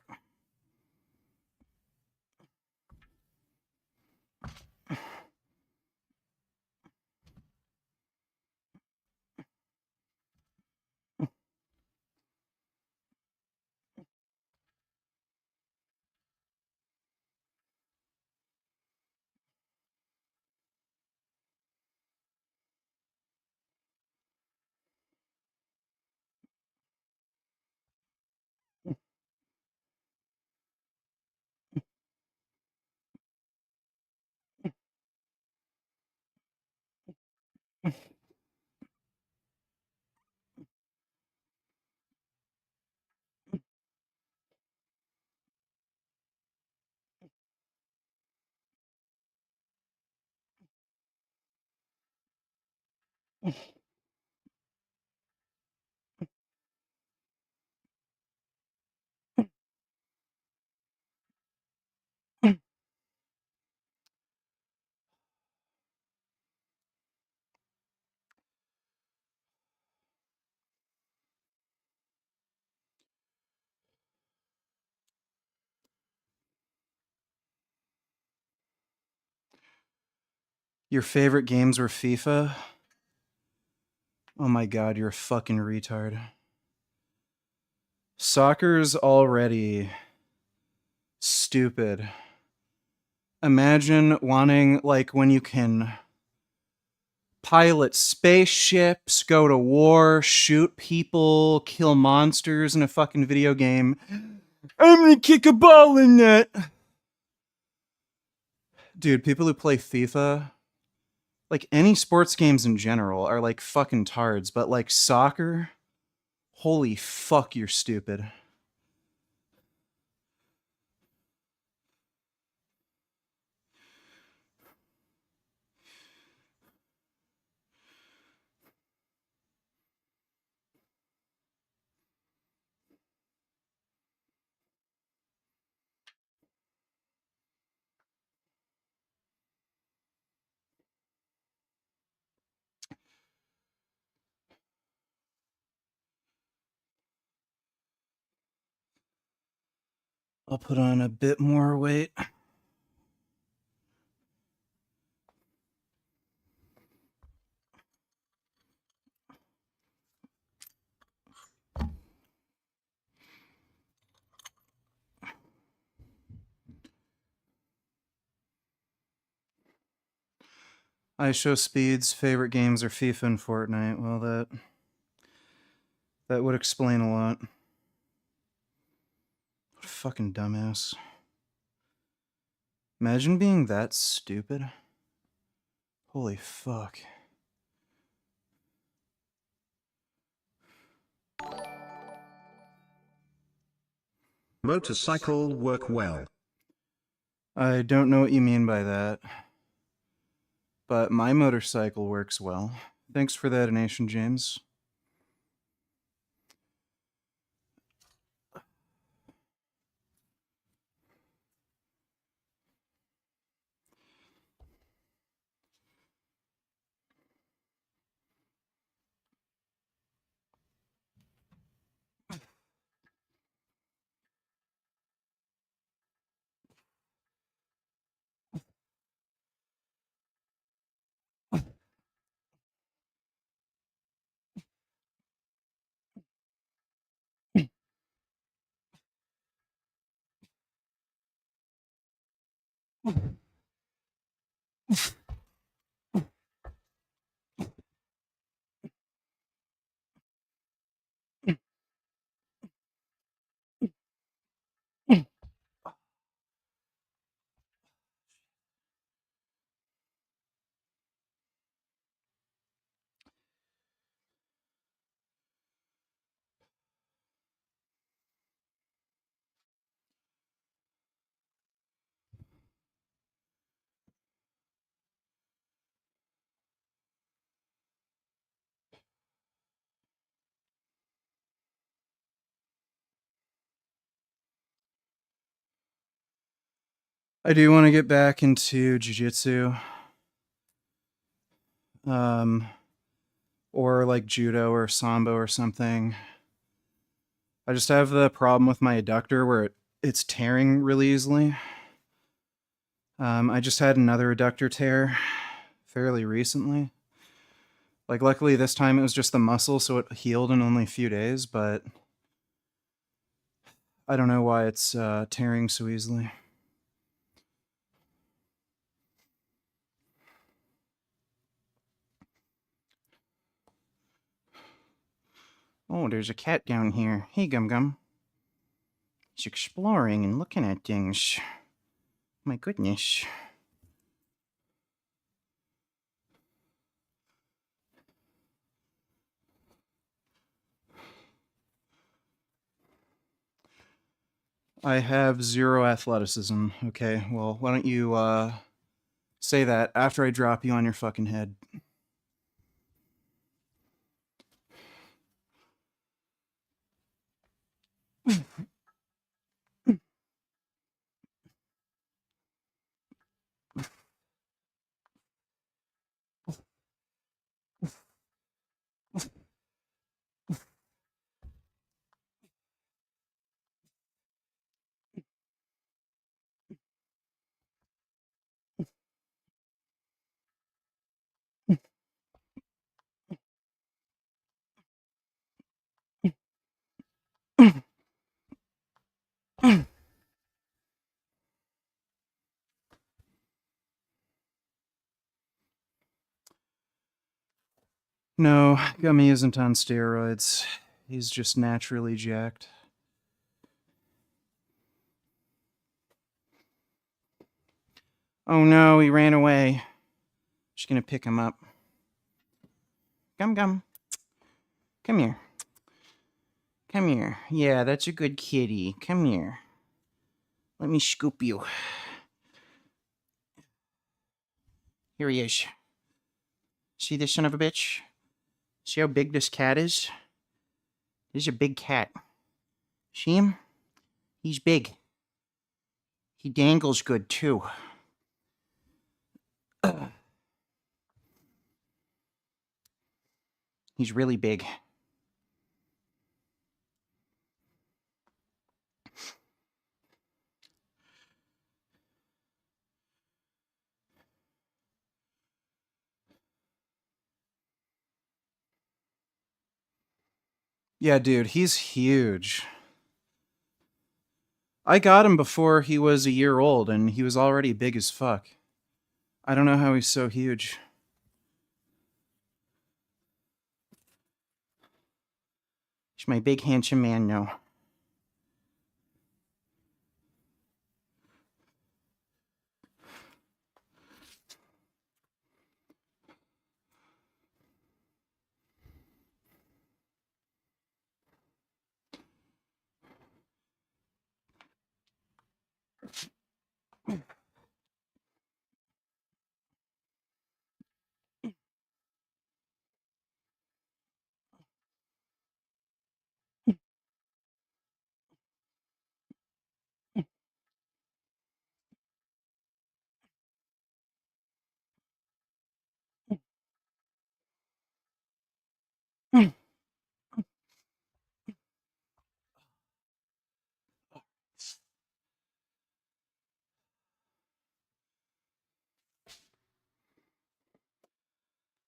Your favorite games were FIFA? Oh my god, you're a fucking retard. Soccer's already stupid. Imagine wanting, like, when you can pilot spaceships, go to war, shoot people, kill monsters in a fucking video game. I'm gonna kick a ball in that. Dude, people who play FIFA, like any sports games in general, are like fucking tards, but like soccer, holy fuck, you're stupid. I'll put on a bit more weight. I show Speed's favorite games are FIFA and Fortnite. Well, that would explain a lot. What a fucking dumbass. Imagine being that stupid. Holy fuck. Motorcycle work well. I don't know what you mean by that. But my motorcycle works well. Thanks for that donation, James. I do want to get back into jiu-jitsu. Or like judo or sambo or something. I just have the problem with my adductor where it's tearing really easily. I just had another adductor tear fairly recently. Like, luckily this time it was just the muscle, so it healed in only a few days, but I don't know why it's tearing so easily. Oh, there's a cat down here. Hey, Gum Gum. He's exploring and looking at things. My goodness. I have 0 athleticism. Okay, well, why don't you say that after I drop you on your fucking head. No, Gummy isn't on steroids. He's just naturally jacked. Oh no, he ran away. Just gonna pick him up. Gum Gum. Come here. Come here. Yeah, that's a good kitty. Come here. Let me scoop you. Here he is. See this son of a bitch? See how big this cat is? This is a big cat. See him? He's big. He dangles good, too. He's really big. Yeah, dude, he's huge. I got him before he was a year old, and he was already big as fuck. I don't know how he's so huge. He's my big handsome man now.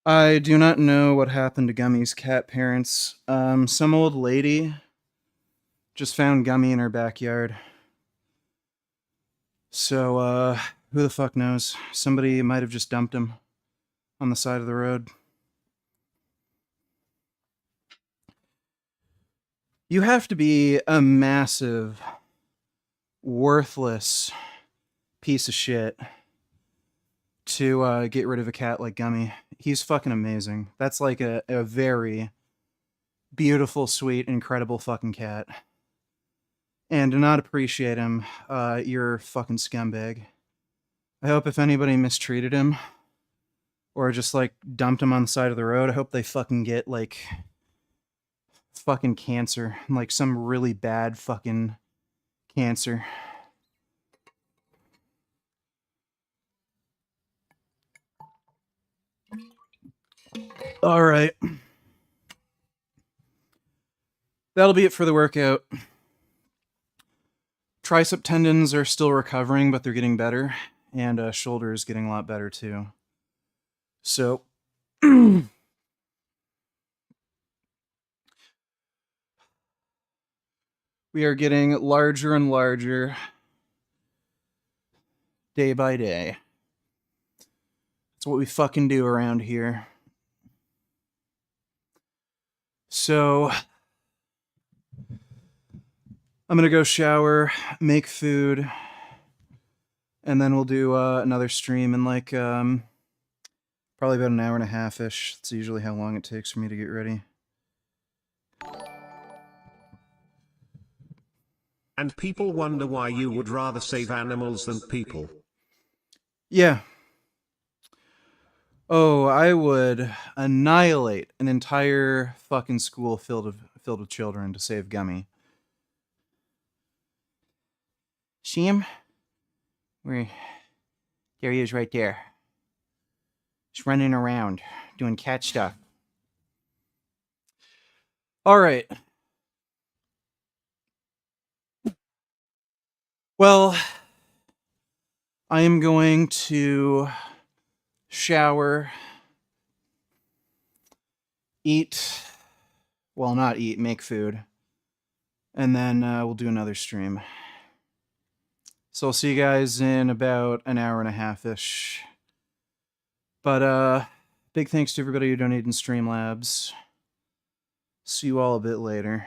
I do not know what happened to Gummy's cat parents. Some old lady just found Gummy in her backyard. So, who the fuck knows? Somebody might have just dumped him on the side of the road. You have to be a massive, worthless piece of shit to get rid of a cat like Gummy. He's fucking amazing. That's like a very beautiful, sweet, incredible fucking cat. And to not appreciate him, you're a fucking scumbag. I hope if anybody mistreated him or just like dumped him on the side of the road, I hope they fucking get like fucking cancer, like some really bad fucking cancer. All right. That'll be it for the workout. Tricep tendons are still recovering, but they're getting better. And shoulder is getting a lot better too. So, we are getting larger and larger day by day. That's what we fucking do around here. So, I'm gonna go shower, make food, and then we'll do another stream in like probably about an hour and a half-ish. That's usually how long it takes for me to get ready. And people wonder why you would rather save animals than people. Yeah. Oh, I would annihilate an entire fucking school filled with children to save Gummy. See him? There he is right there. Just running around, doing cat stuff. All right. Well, I am going to shower, eat, well, not eat, make food, and then we'll do another stream. So I'll see you guys in about an hour and a half-ish. But big thanks to everybody who donated in Streamlabs. See you all a bit later.